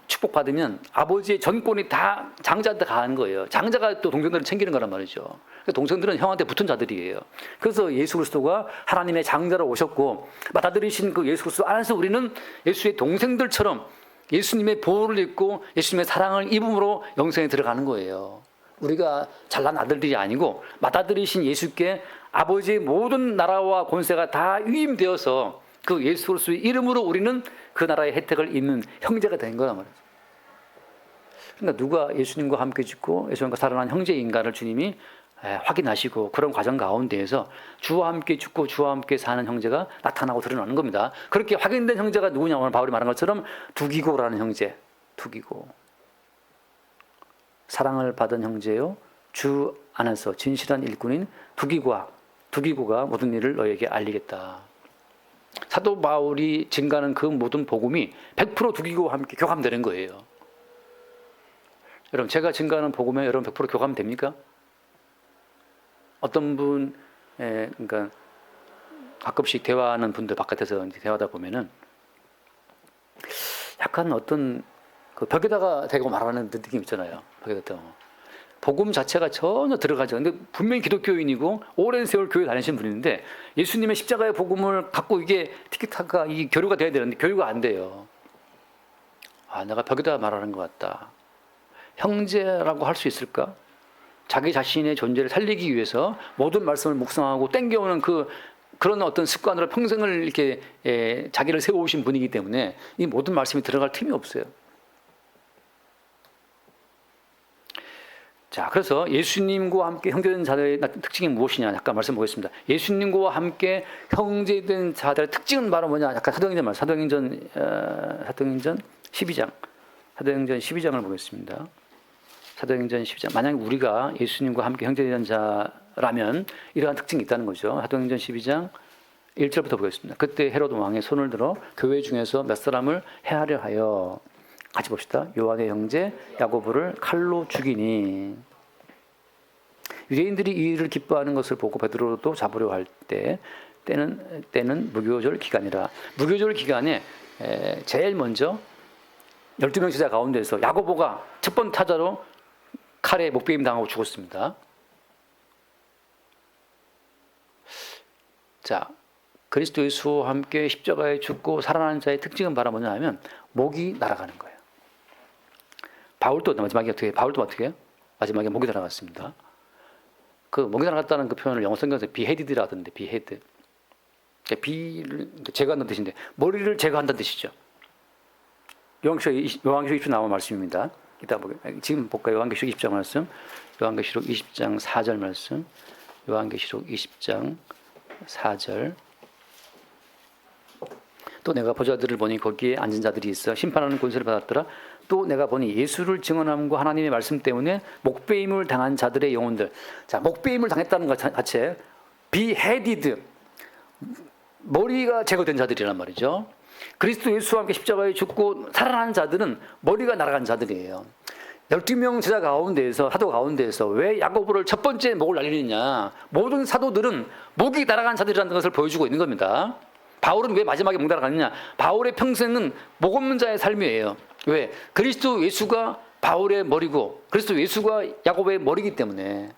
축복받으면 아버지의 전권이 다 장자한테 가는 거예요. 장자가 또 동생들을 챙기는 거란 말이죠. 동생들은 형한테 붙은 자들이에요. 그래서 예수 그리스도가 하나님의 장자로 오셨고 받아들이신 그 예수 그리스도 안에서 우리는 예수의 동생들처럼 예수님의 보호를 입고 예수님의 사랑을 입음으로 영생에 들어가는 거예요. 우리가 잘난 아들들이 아니고 받아들이신 예수께 아버지의 모든 나라와 권세가 다 위임되어서 그 예수 그리스도의 이름으로 우리는 그 나라의 혜택을 입는 형제가 된 거란 말이죠. 그러니까 누가 예수님과 함께 죽고 예수님과 살아난 형제 인간을 주님이 확인하시고 그런 과정 가운데에서 주와 함께 죽고 주와 함께 사는 형제가 나타나고 드러나는 겁니다. 그렇게 확인된 형제가 누구냐? 오늘 바울이 말한 것처럼 두기고라는 형제, 두기고. 사랑을 받은 형제요, 주 안에서 진실한 일꾼인 두기고가 모든 일을 너에게 알리겠다. 사도 바울이 증가하는 그 모든 복음이 100% 두기고와 함께 교감되는 거예요. 여러분, 제가 증가하는 복음에 여러분 100% 교감됩니까? 어떤 분, 그러니까 가끔씩 대화하는 분들 바깥에서 이제 대화하다 보면은 약간 어떤 그 벽에다가 대고 말하는 느낌 있잖아요. 벽에다가 복음 자체가 전혀 들어가죠. 근데 분명히 기독교인이고 오랜 세월 교회 다니신 분인데 예수님의 십자가의 복음을 갖고 이게 티키타카 이 교류가 돼야 되는데 교류가 안 돼요. 내가 벽에다 말하는 것 같다. 형제라고 할 수 있을까? 자기 자신의 존재를 살리기 위해서 모든 말씀을 묵상하고 땡겨오는 그런 어떤 습관으로 평생을 이렇게 자기를 세워오신 분이기 때문에 이 모든 말씀이 들어갈 틈이 없어요. 자, 그래서 예수님과 함께 형제된 자들의 특징이 무엇이냐? 잠깐 말씀 보겠습니다. 예수님과 함께 형제된 자들의 특징은 바로 뭐냐? 약간 사도행전 12장. 사도행전 12장을 보겠습니다. 사도행전 12장. 만약 우리가 예수님과 함께 형제된 자라면 이러한 특징이 있다는 거죠. 사도행전 12장 1절부터 보겠습니다. 그때 헤롯 왕의 손을 들어 교회 중에서 몇 사람을 해하려 하여 같이 봅시다. 요한의 형제 야고보를 칼로 죽이니. 유대인들이 이 일을 기뻐하는 것을 보고 베드로도 잡으려 할 때는 무교절 기간이라. 무교절 기간에 제일 먼저 12명 제자 가운데서 야고보가 첫 번째 타자로 칼에 목베임 당하고 죽었습니다. 자, 그리스도 예수와 함께 십자가에 죽고 살아나는 자의 특징은 바로 뭐냐 하면 목이 날아가는 거예요. 바울도 어떻게 해요? 마지막에 목이 날아갔습니다. 그 목이 날아갔다는 그 표현을 영어 성경에서 beheaded라 하던데, behead. 비를 제거한다는 뜻인데 머리를 제거한다는 뜻이죠. 요한계시록 20장 나온 말씀입니다. 이따 지금 볼까요? 요한계시록 20장 말씀, 요한계시록 20장 4절 말씀, 요한계시록 20장 4절. 또 내가 보좌들을 보니 거기에 앉은 자들이 있어 심판하는 권세를 받았더라. 또 내가 보니 예수를 증언함과 하나님의 말씀 때문에 목베임을 당한 자들의 영혼들. 자, 목베임을 당했다는 것 자체, beheaded, 머리가 제거된 자들이란 말이죠. 그리스도 예수와 함께 십자가에 죽고 살아난 자들은 머리가 날아간 자들이에요. 12명 제자 가운데에서, 사도 가운데에서 왜 야고보를 첫 번째 목을 날리느냐. 모든 사도들은 목이 날아간 자들이라는 것을 보여주고 있는 겁니다. 바울은 왜 마지막에 목 날아갔느냐. 바울의 평생은 목 없는 자의 삶이에요. 왜? 그리스도 예수가 바울의 머리고 그리스도 예수가 야고보의 머리이기 때문에.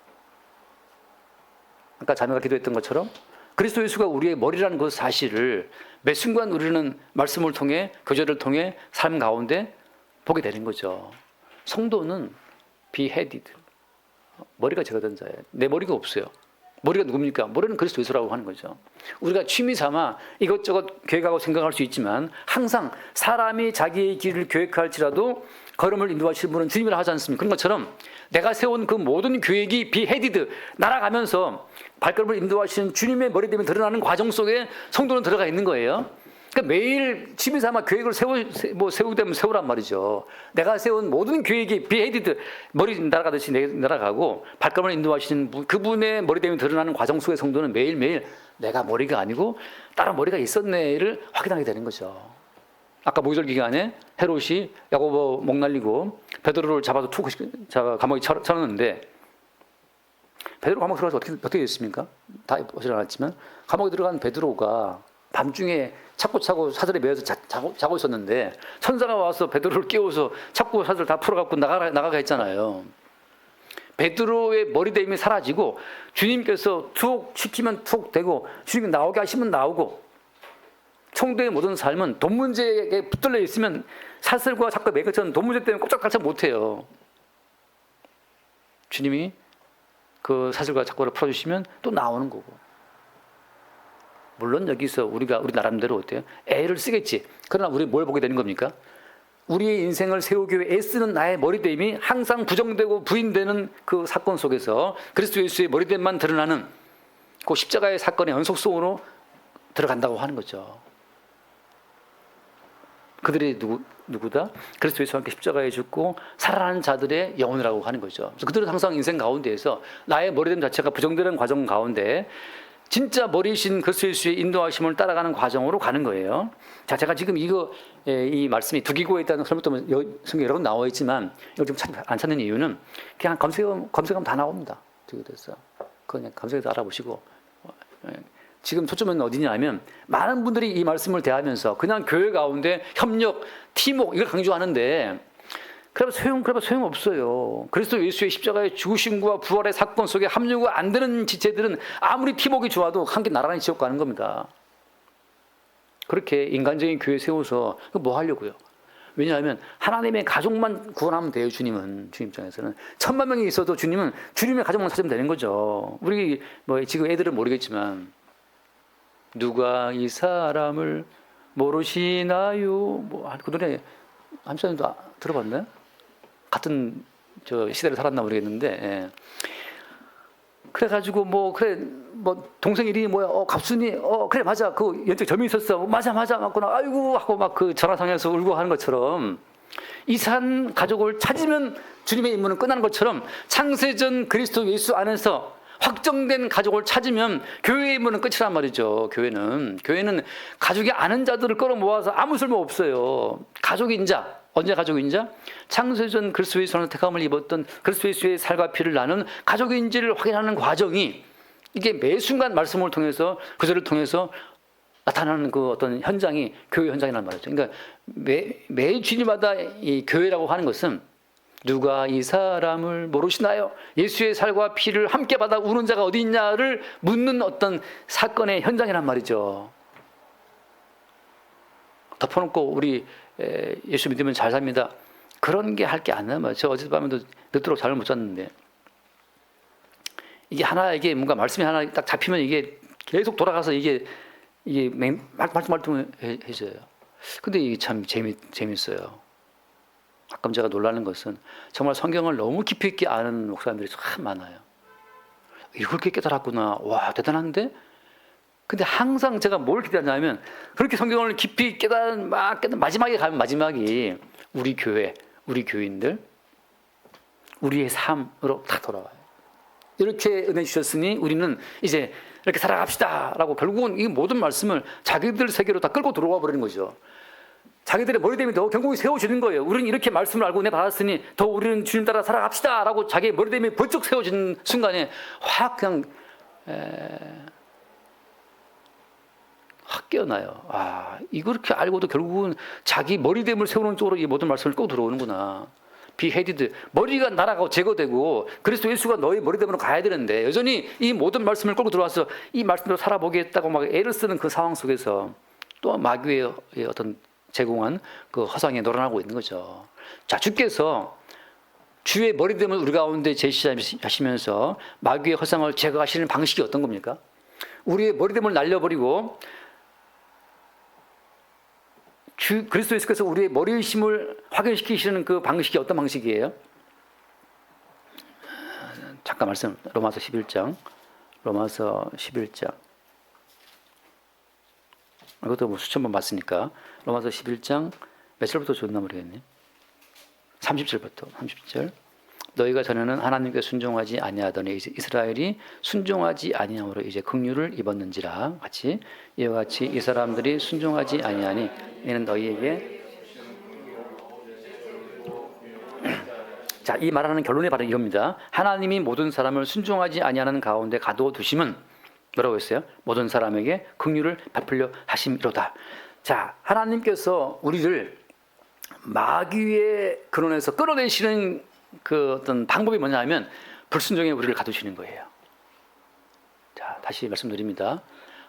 아까 자매가 기도했던 것처럼 그리스도 예수가 우리의 머리라는 그 사실을 매 순간 우리는 말씀을 통해, 교제를 통해 삶 가운데 보게 되는 거죠. 성도는 beheaded, 머리가 제거된 자예요. 내 머리가 없어요. 머리가 누굽니까? 머리는 그리스도 예수라고 하는 거죠. 우리가 취미 삼아 이것저것 계획하고 생각할 수 있지만 항상 사람이 자기의 길을 계획할지라도 걸음을 인도하시는 분은 주님이라 하지 않습니까? 그런 것처럼 내가 세운 그 모든 계획이 beheaded, 날아가면서 발걸음을 인도하시는 주님의 머리 때문에 드러나는 과정 속에 성도는 들어가 있는 거예요. 그러니까 매일 취미 삼아 계획을 세우되면 세우란 말이죠. 내가 세운 모든 계획이 beheaded, 머리 날아가듯이 날아가고 발걸음을 인도하시는 그분의 머리 때문에 드러나는 과정 속에 성도는 매일매일 내가 머리가 아니고 다른 머리가 있었네를 확인하게 되는 거죠. 아까 무교절 기간에 헤롯이 야고보 목 날리고 베드로를 잡아서 감옥에 쳐넣는데 베드로 감옥에 들어가서 어떻게 됐습니까? 다 보지 않았지만 감옥에 들어간 베드로가 밤중에 차고 사슬에 매여서 자고 있었는데 천사가 와서 베드로를 깨워서 차고 사슬 다 풀어갖고 나가게 했잖아요. 베드로의 머리대임이 사라지고 주님께서 툭 시키면 툭 되고 주님이 나오게 하시면 나오고 성도의 모든 삶은 돈 문제에 붙들려 있으면 사슬과 자꾸 매일 것처럼 돈 문제 때문에 꼼짝달싹 못해요. 주님이 그 사슬과 자꾸를 풀어주시면 또 나오는 거고. 물론 여기서 우리 나름대로 어때요? 애를 쓰겠지. 그러나 우리 뭘 보게 되는 겁니까? 우리의 인생을 세우기 위해 애쓰는 나의 머리됨이 항상 부정되고 부인되는 그 사건 속에서 그리스도 예수의 머리됨만 드러나는 그 십자가의 사건의 연속 속으로 들어간다고 하는 거죠. 그들이 누구다? 그리스도 예수와 함께 십자가에 죽고 살아나는 자들의 영혼이라고 하는 거죠. 그래서 그들은 항상 인생 가운데에서 나의 머리됨 자체가 부정되는 과정 가운데 진짜 머리이신 그리스도 예수의 인도하심을 따라가는 과정으로 가는 거예요. 자, 제가 지금 이 말씀이 두기고에 있다는 설명도 성경 여러 번 나와 있지만 이걸 좀 안 찾는 이유는 그냥 검색하면 다 나옵니다. 그래서 그냥 검색해서 알아보시고 지금 초점은 어디냐면 많은 분들이 이 말씀을 대하면서 그냥 교회 가운데 협력, 팀워크 이걸 강조하는데 그러면 소용없어요. 그리스도 예수의 십자가의 죽으심과 부활의 사건 속에 합류가 안 되는 지체들은 아무리 팀워크가 좋아도 함께 나란히 지옥 가는 겁니다. 그렇게 인간적인 교회 세워서 뭐 하려고요? 왜냐하면 하나님의 가족만 구원하면 돼요. 주님 입장에서는 1000만 명이 있어도 주님은 주님의 가족만 찾으면 되는 거죠. 우리 지금 애들은 모르겠지만 누가 이 사람을 모르시나요? 그 노래 함수님도 들어봤나요? 같은 시대를 살았나 모르겠는데, 예. 그래가지고 동생 이름이 뭐야? 갑순이, 그래 맞아. 그 연적 점이 있었어. 맞아 맞구나. 아이고 하고 막 그 전화상에서 울고 하는 것처럼 이산 가족을 찾으면 주님의 임무는 끝나는 것처럼 창세전 그리스도 예수 안에서 확정된 가족을 찾으면 교회의 임무는 끝이란 말이죠. 교회는 가족이 아는 자들을 끌어모아서 아무 쓸모 없어요. 가족인 자, 언제 가족인자? 창세 전 그리스도의 손으로 택함을 입었던 그리스도 예수의 살과 피를 나는 가족인지를 확인하는 과정이 이게 매 순간 말씀을 통해서 구절을 통해서 나타나는 그 어떤 현장이 교회 현장이란 말이죠. 그러니까 매 주일마다 이 교회라고 하는 것은 누가 이 사람을 모르시나요? 예수의 살과 피를 함께 받아 우는 자가 어디 있냐를 묻는 어떤 사건의 현장이란 말이죠. 덮어놓고 우리 예수 믿으면 잘 삽니다. 그런 게 할 게 안 남아요. 저 어젯밤에도 늦도록 잠을 못 잤는데 이게 하나 이게 뭔가 말씀이 하나 딱 잡히면 이게 계속 돌아가서 이게 말tum 해줘요. 근데 이게 참 재밌어요. 가끔 제가 놀라는 것은 정말 성경을 너무 깊이 있게 아는 목사님들이 참 많아요. 이렇게 깨달았구나. 와, 대단한데? 근데 항상 제가 뭘 기대하냐면 그렇게 성경을 깊이 깨달은 마지막에 가면 마지막이 우리 교회, 우리 교인들, 우리의 삶으로 다 돌아와요. 이렇게 은혜 주셨으니 우리는 이제 이렇게 살아갑시다 라고 결국은 이 모든 말씀을 자기들 세계로 다 끌고 들어와 버리는 거죠. 자기들의 머리됨이 더 경고히 세워지는 거예요. 우리는 이렇게 말씀을 알고 은혜 받았으니 더 우리는 주님 따라 살아갑시다 라고 자기의 머리됨이 번쩍 세워지는 순간에 확 그냥 확 깨어나요. 아, 이렇게 알고도 결국은 자기 머리됨을 세우는 쪽으로 이 모든 말씀을 꼭 들어오는구나. 비헤디드, 머리가 날아가고 제거되고 그리스도 예수가 너의 머리됨으로 가야 되는데 여전히 이 모든 말씀을 끌고 들어와서 이 말씀대로 살아보겠다고 막 애를 쓰는 그 상황 속에서 또 마귀의 어떤 제공한 그 허상에 놀아나고 있는 거죠. 자, 주께서 주의 머리됨을 우리 가운데 제시하시면서 마귀의 허상을 제거하시는 방식이 어떤 겁니까? 우리의 머리됨을 날려버리고 주 그리스도 예수께서 우리의 머리심을 확인시키시는 그 방식이 어떤 방식이에요? 잠깐 말씀, 로마서 11장. 이것도 뭐 수천 번 봤으니까 로마서 11장 몇 절부터 줬나 모르겠네. 30절부터 30절. 너희가 전에는 하나님께 순종하지 아니하더니 이스라엘이 순종하지 아니함으로 이제 긍휼을 입었는지라. 같이 이와 같이 이 사람들이 순종하지 아니하니 이는 너희에게 자, 이 말하는 결론이 바로 이겁니다. 하나님이 모든 사람을 순종하지 아니하는 가운데 가둬두심은 뭐라고 했어요? 모든 사람에게 긍휼을 베풀려 하심이로다. 자, 하나님께서 우리를 마귀의 근원에서 끌어내시는 그 어떤 방법이 뭐냐 하면 불순종에 우리를 가두시는 거예요. 자, 다시 말씀드립니다.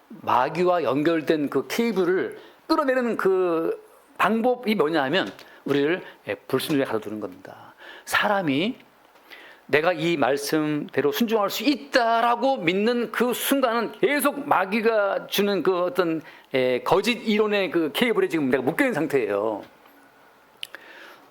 마귀와 연결된 그 케이블을 끌어내는 그 방법이 뭐냐 하면 우리를 불순종에 가둬두는 겁니다. 사람이 내가 이 말씀대로 순종할 수 있다라고 믿는 그 순간은 계속 마귀가 주는 그 어떤 거짓 이론의 그 케이블에 지금 내가 묶여있는 상태예요.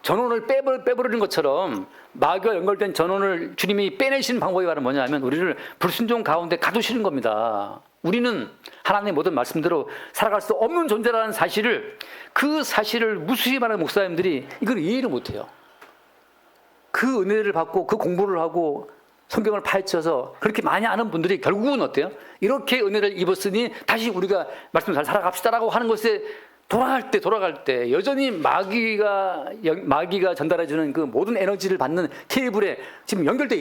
전원을 빼버리는 것처럼 마귀와 연결된 전원을 주님이 빼내시는 방법이 바로 뭐냐면 우리를 불순종 가운데 가두시는 겁니다. 우리는 하나님의 모든 말씀대로 살아갈 수 없는 존재라는 사실을 그 사실을 무수히 많은 목사님들이 이걸 이해를 못해요. 그 은혜를 받고 그 공부를 하고 성경을 파헤쳐서 그렇게 많이 아는 분들이 결국은 어때요? 이렇게 은혜를 입었으니 다시 우리가 말씀 잘 살아갑시다라고 하는 것에 돌아갈 때 여전히 마귀가 전달해주는 그 모든 에너지를 받는 케이블에 지금 연결돼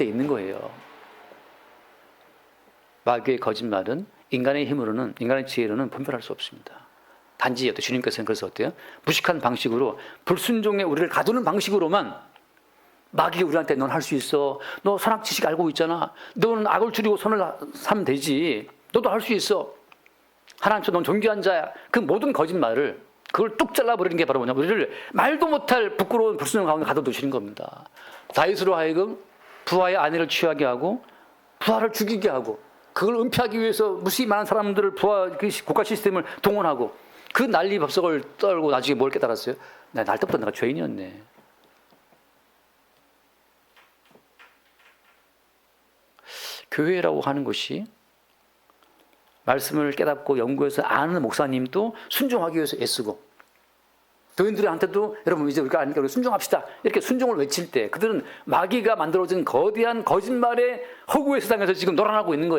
있는 거예요. 마귀의 거짓말은 인간의 힘으로는, 인간의 지혜로는 분별할 수 없습니다. 단지 주님께서는 그래서 어때요? 무식한 방식으로 불순종에 우리를 가두는 방식으로만 마귀가 우리한테 넌 할 수 있어. 너 선악 지식 알고 있잖아. 너는 악을 줄이고 선을 하면 되지. 너도 할 수 있어. 하나님처럼 넌 존귀한 자야. 그 모든 거짓말을 그걸 뚝 잘라버리는 게 바로 뭐냐. 우리를 말도 못할 부끄러운 불순종 가운데 가둬두시는 겁니다. 다윗으로 하여금 부하의 아내를 취하게 하고 부하를 죽이게 하고 그걸 은폐하기 위해서 무수히 많은 사람들을 부하 국가 시스템을 동원하고 그 난리 법석을 떨고 나중에 뭘 깨달았어요? 날 때부터 내가 죄인이었네. 교회라고 하는 것이 말씀을 깨닫고 연구해서 아는 목사님도 순종하기 위해서 애쓰고 교인들한테도 여러분 이제 우리가 아니까 우리 순종합시다 이렇게 순종을 외칠 때 그들은 마귀가 만들어진 거대한 거짓말의 허구의 세상에서 지금 놀아나고 있는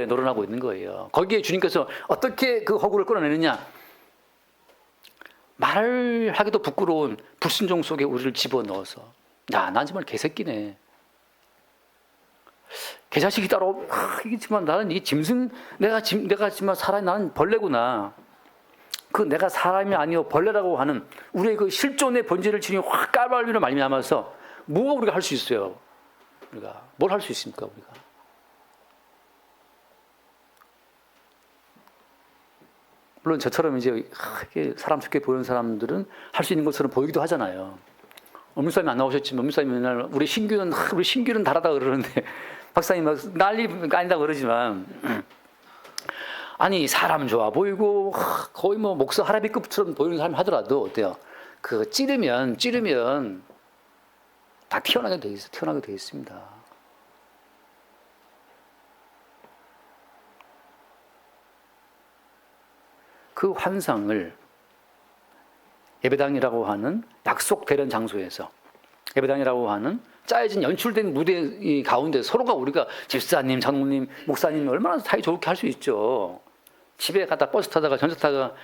거예요. 거기에 주님께서 어떻게 그 허구를 끌어내느냐? 말하기도 부끄러운 불순종 속에 우리를 집어넣어서 야, 난 정말 개새끼네. 개자식이 따로 이겠지만 나는 이 짐승 내가 정말 사람이 나는 벌레구나. 그 내가 사람이 아니요 벌레라고 하는 우리의 그 실존의 본질을 주님이 확 까발리로 말미암아서 뭐가 우리가 할 수 있어요? 우리가 뭘 할 수 있습니까? 우리가 물론 저처럼 이제 사람 좋게 보이는 사람들은 할 수 있는 것처럼 보이기도 하잖아요. 엄무사님 안 나오셨지만 엄무사님 맨날 우리 신규는 다르다 그러는데 박사님 막 난리 아니다 그러지만 아니 사람 좋아 보이고 거의 뭐 목사 할아비급처럼 보이는 사람이 하더라도 어때요? 그 찌르면 다 튀어나게 돼 있습니다. 그 환상을 예배당이라고 하는 약속되는 장소에서 예배당이라고 하는 짜여진 연출된 무대 가운데 서로가 우리가 집사님, 장로님, 목사님 얼마나 사이 좋게 할 수 있죠. 집에 가다 버스 타다가 전차 타다가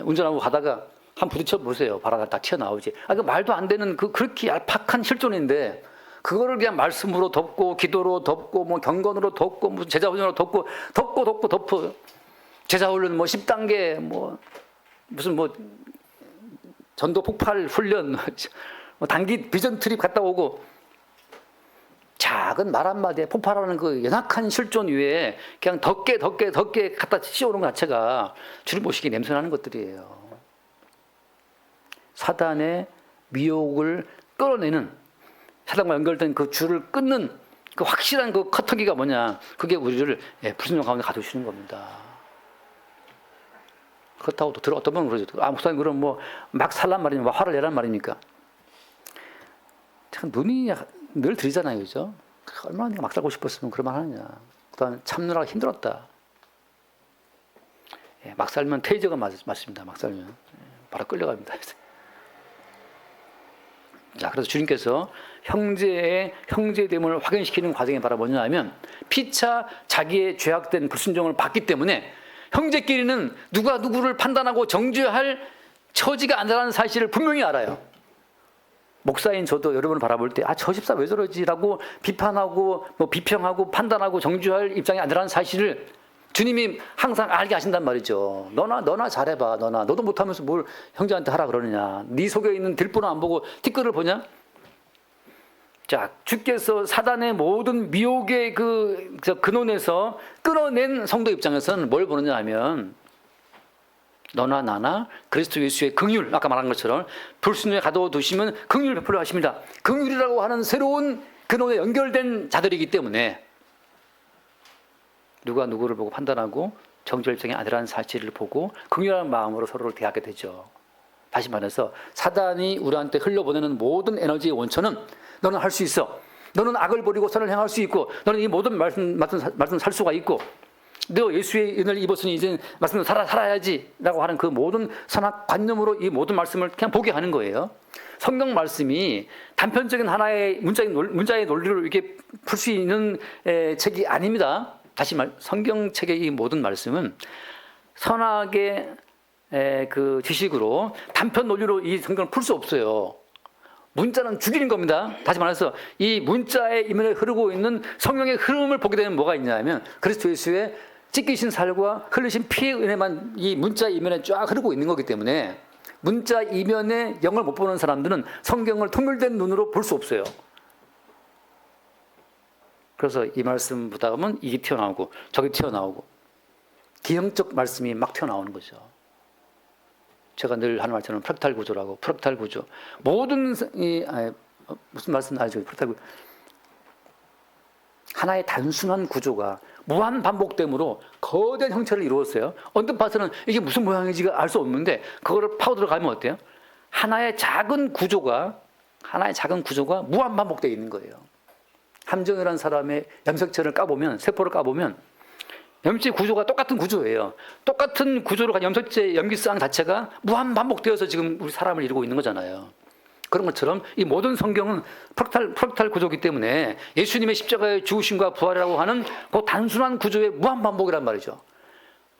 운전하고 가다가 한 부딪혀 보세요. 바다가 딱 튀어나오지. 그 말도 안 되는 그렇게 얄팍한 실존인데 그거를 그냥 말씀으로 덮고 기도로 덮고 뭐 경건으로 덮고 무슨 제자 훈련으로 덮고 제자 훈련 뭐 10단계 뭐 무슨 뭐 전도 폭발 훈련 뭐 단기 비전 트립 갔다 오고 작은 말 한마디에 폭발하는 그 연약한 실존 위에 그냥 덮게 갖다 씌우는 것 자체가 주를 모시기 냄새나는 것들이에요. 사단의 미혹을 끌어내는 사단과 연결된 그 줄을 끊는 그 확실한 그 커터기가 뭐냐? 그게 우리를 불순종 가운데 가두시는 겁니다. 그렇다고 또 어떤 분은 그러죠. 목사님 그럼 뭐 막 살란 말이니까 화를 내란 말입니까? 참 눈이 늘 들이잖아요, 그죠? 얼마나 내가 막 살고 싶었으면 그런 말 하느냐. 그다음 참느라고 힘들었다. 막 살면 테이저가 맞습니다. 막 살면 바로 끌려갑니다. 자, 그래서 주님께서 형제됨을 확인시키는 과정이 바로 뭐냐면 피차 자기의 죄악된 불순종을 받기 때문에 형제끼리는 누가 누구를 판단하고 정죄할 처지가 아니라는 사실을 분명히 알아요. 목사인 저도 여러분을 바라볼 때 저 집사 왜 저러지라고 비판하고 뭐 비평하고 판단하고 정죄할 입장이 아니라는 사실을 주님이 항상 알게 하신단 말이죠. 너나 잘해봐. 너도 못하면서 뭘 형제한테 하라 그러느냐. 네 속에 있는 들보는 안 보고 티끌을 보냐. 자, 주께서 사단의 모든 미혹의 그 근원에서 끌어낸 성도 입장에서는 뭘 보느냐 하면 너나 나나 그리스도 예수의 긍휼, 아까 말한 것처럼 불순종에 가둬두시면 긍휼을 베풀어 하십니다. 긍휼이라고 하는 새로운 근원에 연결된 자들이기 때문에 누가 누구를 보고 판단하고 정죄할 입장이 아니라는 사실을 보고 긍휼한 마음으로 서로를 대하게 되죠. 다시 말해서 사단이 우리한테 흘려보내는 모든 에너지의 원천은 너는 할 수 있어. 너는 악을 버리고 선을 행할 수 있고 너는 이 모든 말씀 살 수가 있고 너 예수의 은혜를 입었으니 이제 말씀대로 살아야지 라고 하는 그 모든 선악 관념으로 이 모든 말씀을 그냥 보게 하는 거예요. 성경 말씀이 단편적인 하나의 문자의 논리를 이렇게 풀 수 있는 책이 아닙니다. 다시 성경책의 이 모든 말씀은 선악의 그 지식으로 단편 논리로 이 성경을 풀 수 없어요. 문자는 죽이는 겁니다. 다시 말해서 이 문자의 이면에 흐르고 있는 성령의 흐름을 보게 되면 뭐가 있냐면 그리스도 예수의 찢기신 살과 흘리신 피의 은혜만 이 문자 이면에 쫙 흐르고 있는 거기 때문에 문자 이면에 영을 못 보는 사람들은 성경을 통일된 눈으로 볼 수 없어요. 그래서 이 말씀 보다 보면 이게 튀어나오고 저게 튀어나오고 기형적 말씀이 막 튀어나오는 거죠. 제가 늘 하는 말처럼 프랙탈 구조라고. 프랙탈 구조 모든 무슨 말씀 알죠? 프랙탈 구조 하나의 단순한 구조가 무한 반복됨으로 거대한 형체를 이루었어요. 언뜻 봐서는 이게 무슨 모양인지가 알 수 없는데 그거를 파고 들어가면 어때요? 하나의 작은 구조가 무한 반복되어 있는 거예요. 함정이라는 사람의 염색체를 까보면 세포를 까보면 염체 구조가 똑같은 구조예요. 똑같은 구조로 간 염색체 염기쌍 자체가 무한 반복되어서 지금 우리 사람을 이루고 있는 거잖아요. 그런 것처럼 이 모든 성경은 프랙탈 구조이기 때문에 예수님의 십자가의 죽으심과 부활이라고 하는 그 단순한 구조의 무한 반복이란 말이죠.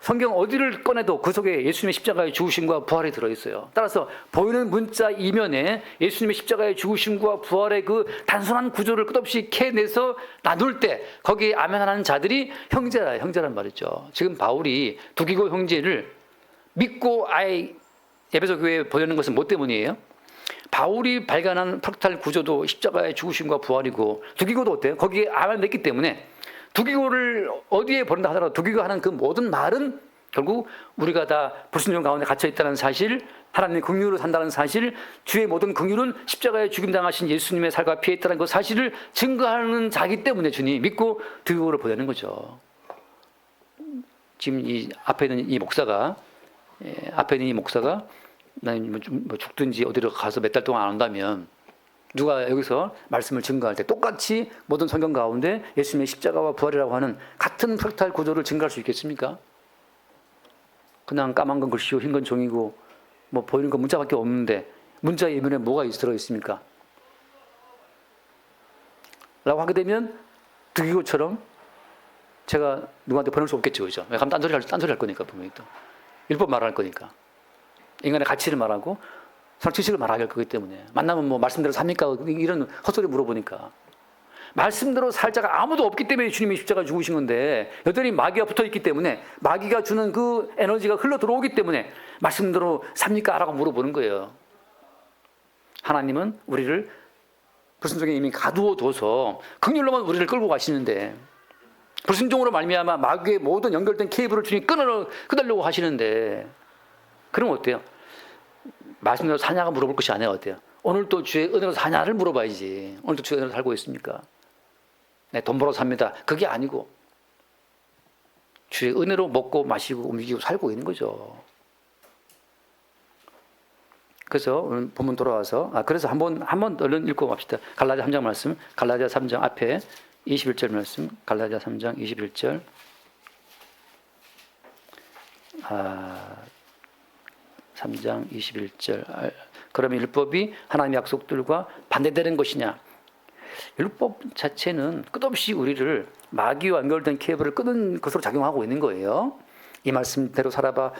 성경 어디를 꺼내도 그 속에 예수님의 십자가의 죽으심과 부활이 들어있어요. 따라서 보이는 문자 이면에 예수님의 십자가의 죽으심과 부활의 그 단순한 구조를 끝없이 캐내서 나눌 때 거기에 아멘하는 자들이 형제란 말이죠. 지금 바울이 두기고 형제를 믿고 아예 에베소 교회에 보내는 것은 뭐 때문이에요? 바울이 발견한 프락탈 구조도 십자가의 죽으심과 부활이고 두기고도 어때요? 거기에 아멘했기 때문에 두기고를 어디에 보낸다 하더라도 두기고 하는 그 모든 말은 결국 우리가 다 불순종 가운데 갇혀 있다는 사실, 하나님의 긍휼으로 산다는 사실, 주의 모든 긍휼은 십자가에 죽임당하신 예수님의 살과 피에 있다는 그 사실을 증거하는 자기 때문에 주님 믿고 두기고를 보내는 거죠. 지금 이 앞에 있는 이 목사가 난 뭐 죽든지 어디로 가서 몇 달 동안 안 온다면 누가 여기서 말씀을 증거할 때 똑같이 모든 성경 가운데 예수님의 십자가와 부활이라고 하는 같은 프락탈 구조를 증거할 수 있겠습니까? 그냥 까만 건 글씨고 흰 건 종이고 뭐 보이는 건 문자밖에 없는데 문자 이면에 뭐가 들어있습니까? 라고 하게 되면 두기고처럼 제가 누구한테 보낼 수 없겠죠, 그죠? 왜? 가면 딴소리 할 거니까 분명히 또 율법 말할 거니까 인간의 가치를 말하고 상식을 말하게 할 거기 때문에 만나면 뭐 말씀대로 삽니까? 이런 헛소리 물어보니까 말씀대로 살 자가 아무도 없기 때문에 주님이 십자가 죽으신 건데 여전히 마귀가 붙어있기 때문에 마귀가 주는 그 에너지가 흘러 들어오기 때문에 말씀대로 삽니까? 라고 물어보는 거예요. 하나님은 우리를 불순종에 이미 가두어둬서 긍휼로만 우리를 끌고 가시는데 불순종으로 말미암아 마귀의 모든 연결된 케이블을 주님 끊으려고 하시는데 그럼 어때요? 말씀대로 사냐가 물어볼 것이 아니라 어때요? 오늘 또 주의 은혜로 사냐를 물어봐야지. 오늘도 주의 은혜로 살고 있습니까? 네, 돈 벌어 삽니다. 그게 아니고 주의 은혜로 먹고 마시고 움직이고 살고 있는 거죠. 그래서 오늘 본문 돌아와서 그래서 한번 얼른 읽고 갑시다. 갈라디아 3장 말씀, 갈라디아 3장 앞에 21절 말씀, 갈라디아 3장 21절. 3장 21절. 그러면 율법이 하나님의 약속들과 반대되는 것이냐? 율법 자체는 끝없이 우리를 마귀와 연결된 케이블을 끊은 것으로 작용하고 있는 거예요. 이 말씀대로 살아봐.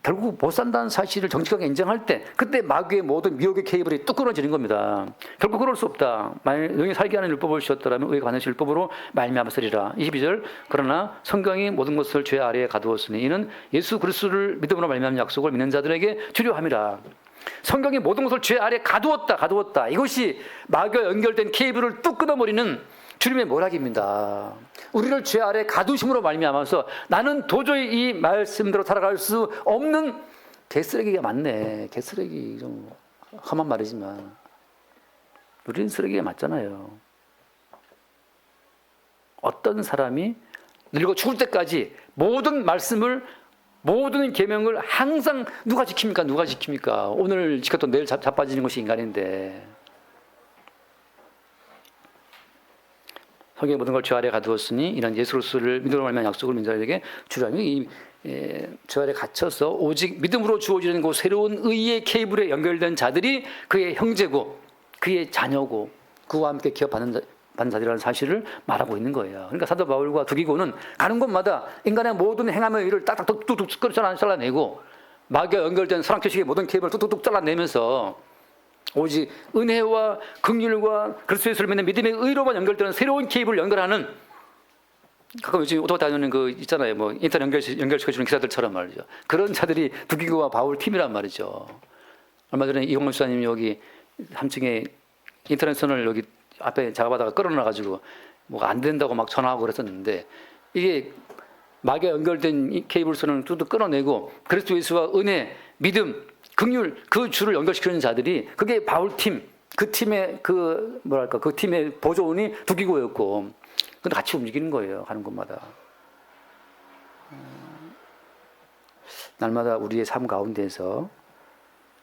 결국 못 산다는 사실을 정직하게 인정할 때 그때 마귀의 모든 미혹의 케이블이 뚝 끊어지는 겁니다. 결국 그럴 수 없다. 만일 너희 살게 하는 율법을 주셨더라면 의에 관하신 율법으로 말미암았으리라. 22절. 그러나 성경이 모든 것을 죄 아래에 가두었으니 이는 예수 그리스도를 믿음으로 말미암은 약속을 믿는 자들에게 주려 함이라. 성경이 모든 것을 죄 아래에 가두었다. 이것이 마귀와 연결된 케이블을 뚝 끊어버리는 주님의 모략입니다. 우리를 죄 아래 가두심으로 말미암아서 나는 도저히 이 말씀대로 살아갈 수 없는 개쓰레기가 많네. 개쓰레기 좀 험한 말이지만 우리는 쓰레기가 맞잖아요. 어떤 사람이 늙어 죽을 때까지 모든 말씀을 모든 계명을 항상 누가 지킵니까? 오늘 지켰던 내일 자빠지는 것이 인간인데 성경의 모든 걸 죄 아래 가두었으니 이런 예수 그리스도를 믿음으로 말미암은 약속을 믿는 자들에게 주라니 죄 아래 갇혀서 오직 믿음으로 주어지는 그 새로운 의의 케이블에 연결된 자들이 그의 형제고 그의 자녀고 그와 함께 기업받는 자들이라는 사실을 말하고 있는 거예요. 그러니까 사도 바울과 두기고는 가는 곳마다 인간의 모든 행함의 일을 딱딱 뚝뚝 잘라내고 마귀와 연결된 사랑채식의 모든 케이블을 뚝뚝 잘라내면서 오직 은혜와 긍휼과 그리스도 예수를 믿는 믿음의 의로만 연결되는 새로운 케이블을 연결하는 가끔 요즘 오토바이 다니는 그 있잖아요. 뭐 인터넷 연결시켜주는 기사들처럼 말이죠. 그런 자들이 두기고와 바울 팀이란 말이죠. 얼마 전에 이공원 수사님 여기 3층에 인터넷 선을 여기 앞에 작업하다가 끌어놔가지고 뭐가 안 된다고 막 전화하고 그랬었는데 이게 마귀와 연결된 이 케이블선을 뚜둑 끊어내고 그리스도 예수와 은혜, 믿음, 긍휼 그 줄을 연결시키는 자들이 그게 바울 팀, 그 팀의 그 팀의 보조원이 두기고였고 근데 같이 움직이는 거예요. 가는 곳마다. 날마다 우리의 삶 가운데에서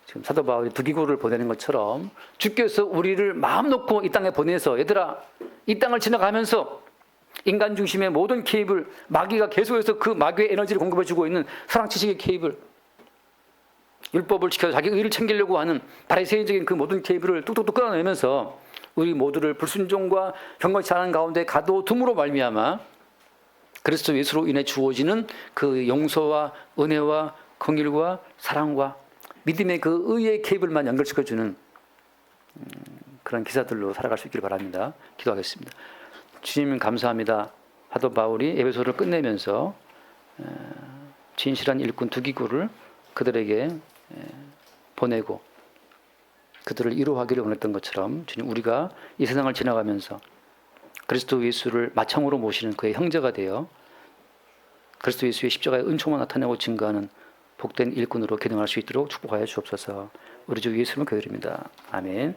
지금 사도 바울이 두기고를 보내는 것처럼 주께서 우리를 마음 놓고 이 땅에 보내서 얘들아 이 땅을 지나가면서 인간 중심의 모든 케이블 마귀가 계속해서 그 마귀의 에너지를 공급해주고 있는 사랑치식의 케이블 율법을 지켜서 자기 의를 챙기려고 하는 바리새인적인 그 모든 케이블을 뚝뚝뚝 끊어내면서 우리 모두를 불순종과 경건치 않은 가운데 가둬둠으로 말미암아 그리스도 예수로 인해 주어지는 그 용서와 은혜와 긍휼과 사랑과 믿음의 그 의의 케이블만 연결시켜주는 그런 기사들로 살아갈 수 있기를 바랍니다. 기도하겠습니다. 주님 감사합니다. 사도 바울이 에베소를 끝내면서 진실한 일꾼 두 기구를 그들에게 보내고 그들을 위로하기를 원했던 것처럼 주님, 우리가 이 세상을 지나가면서 그리스도 예수를 마청으로 모시는 그의 형제가 되어 그리스도 예수의 십자가의 은총만 나타내고 증거하는 복된 일꾼으로 기능할 수 있도록 축복하여 주옵소서. 우리 주 예수님을 기도드립니다. 아멘.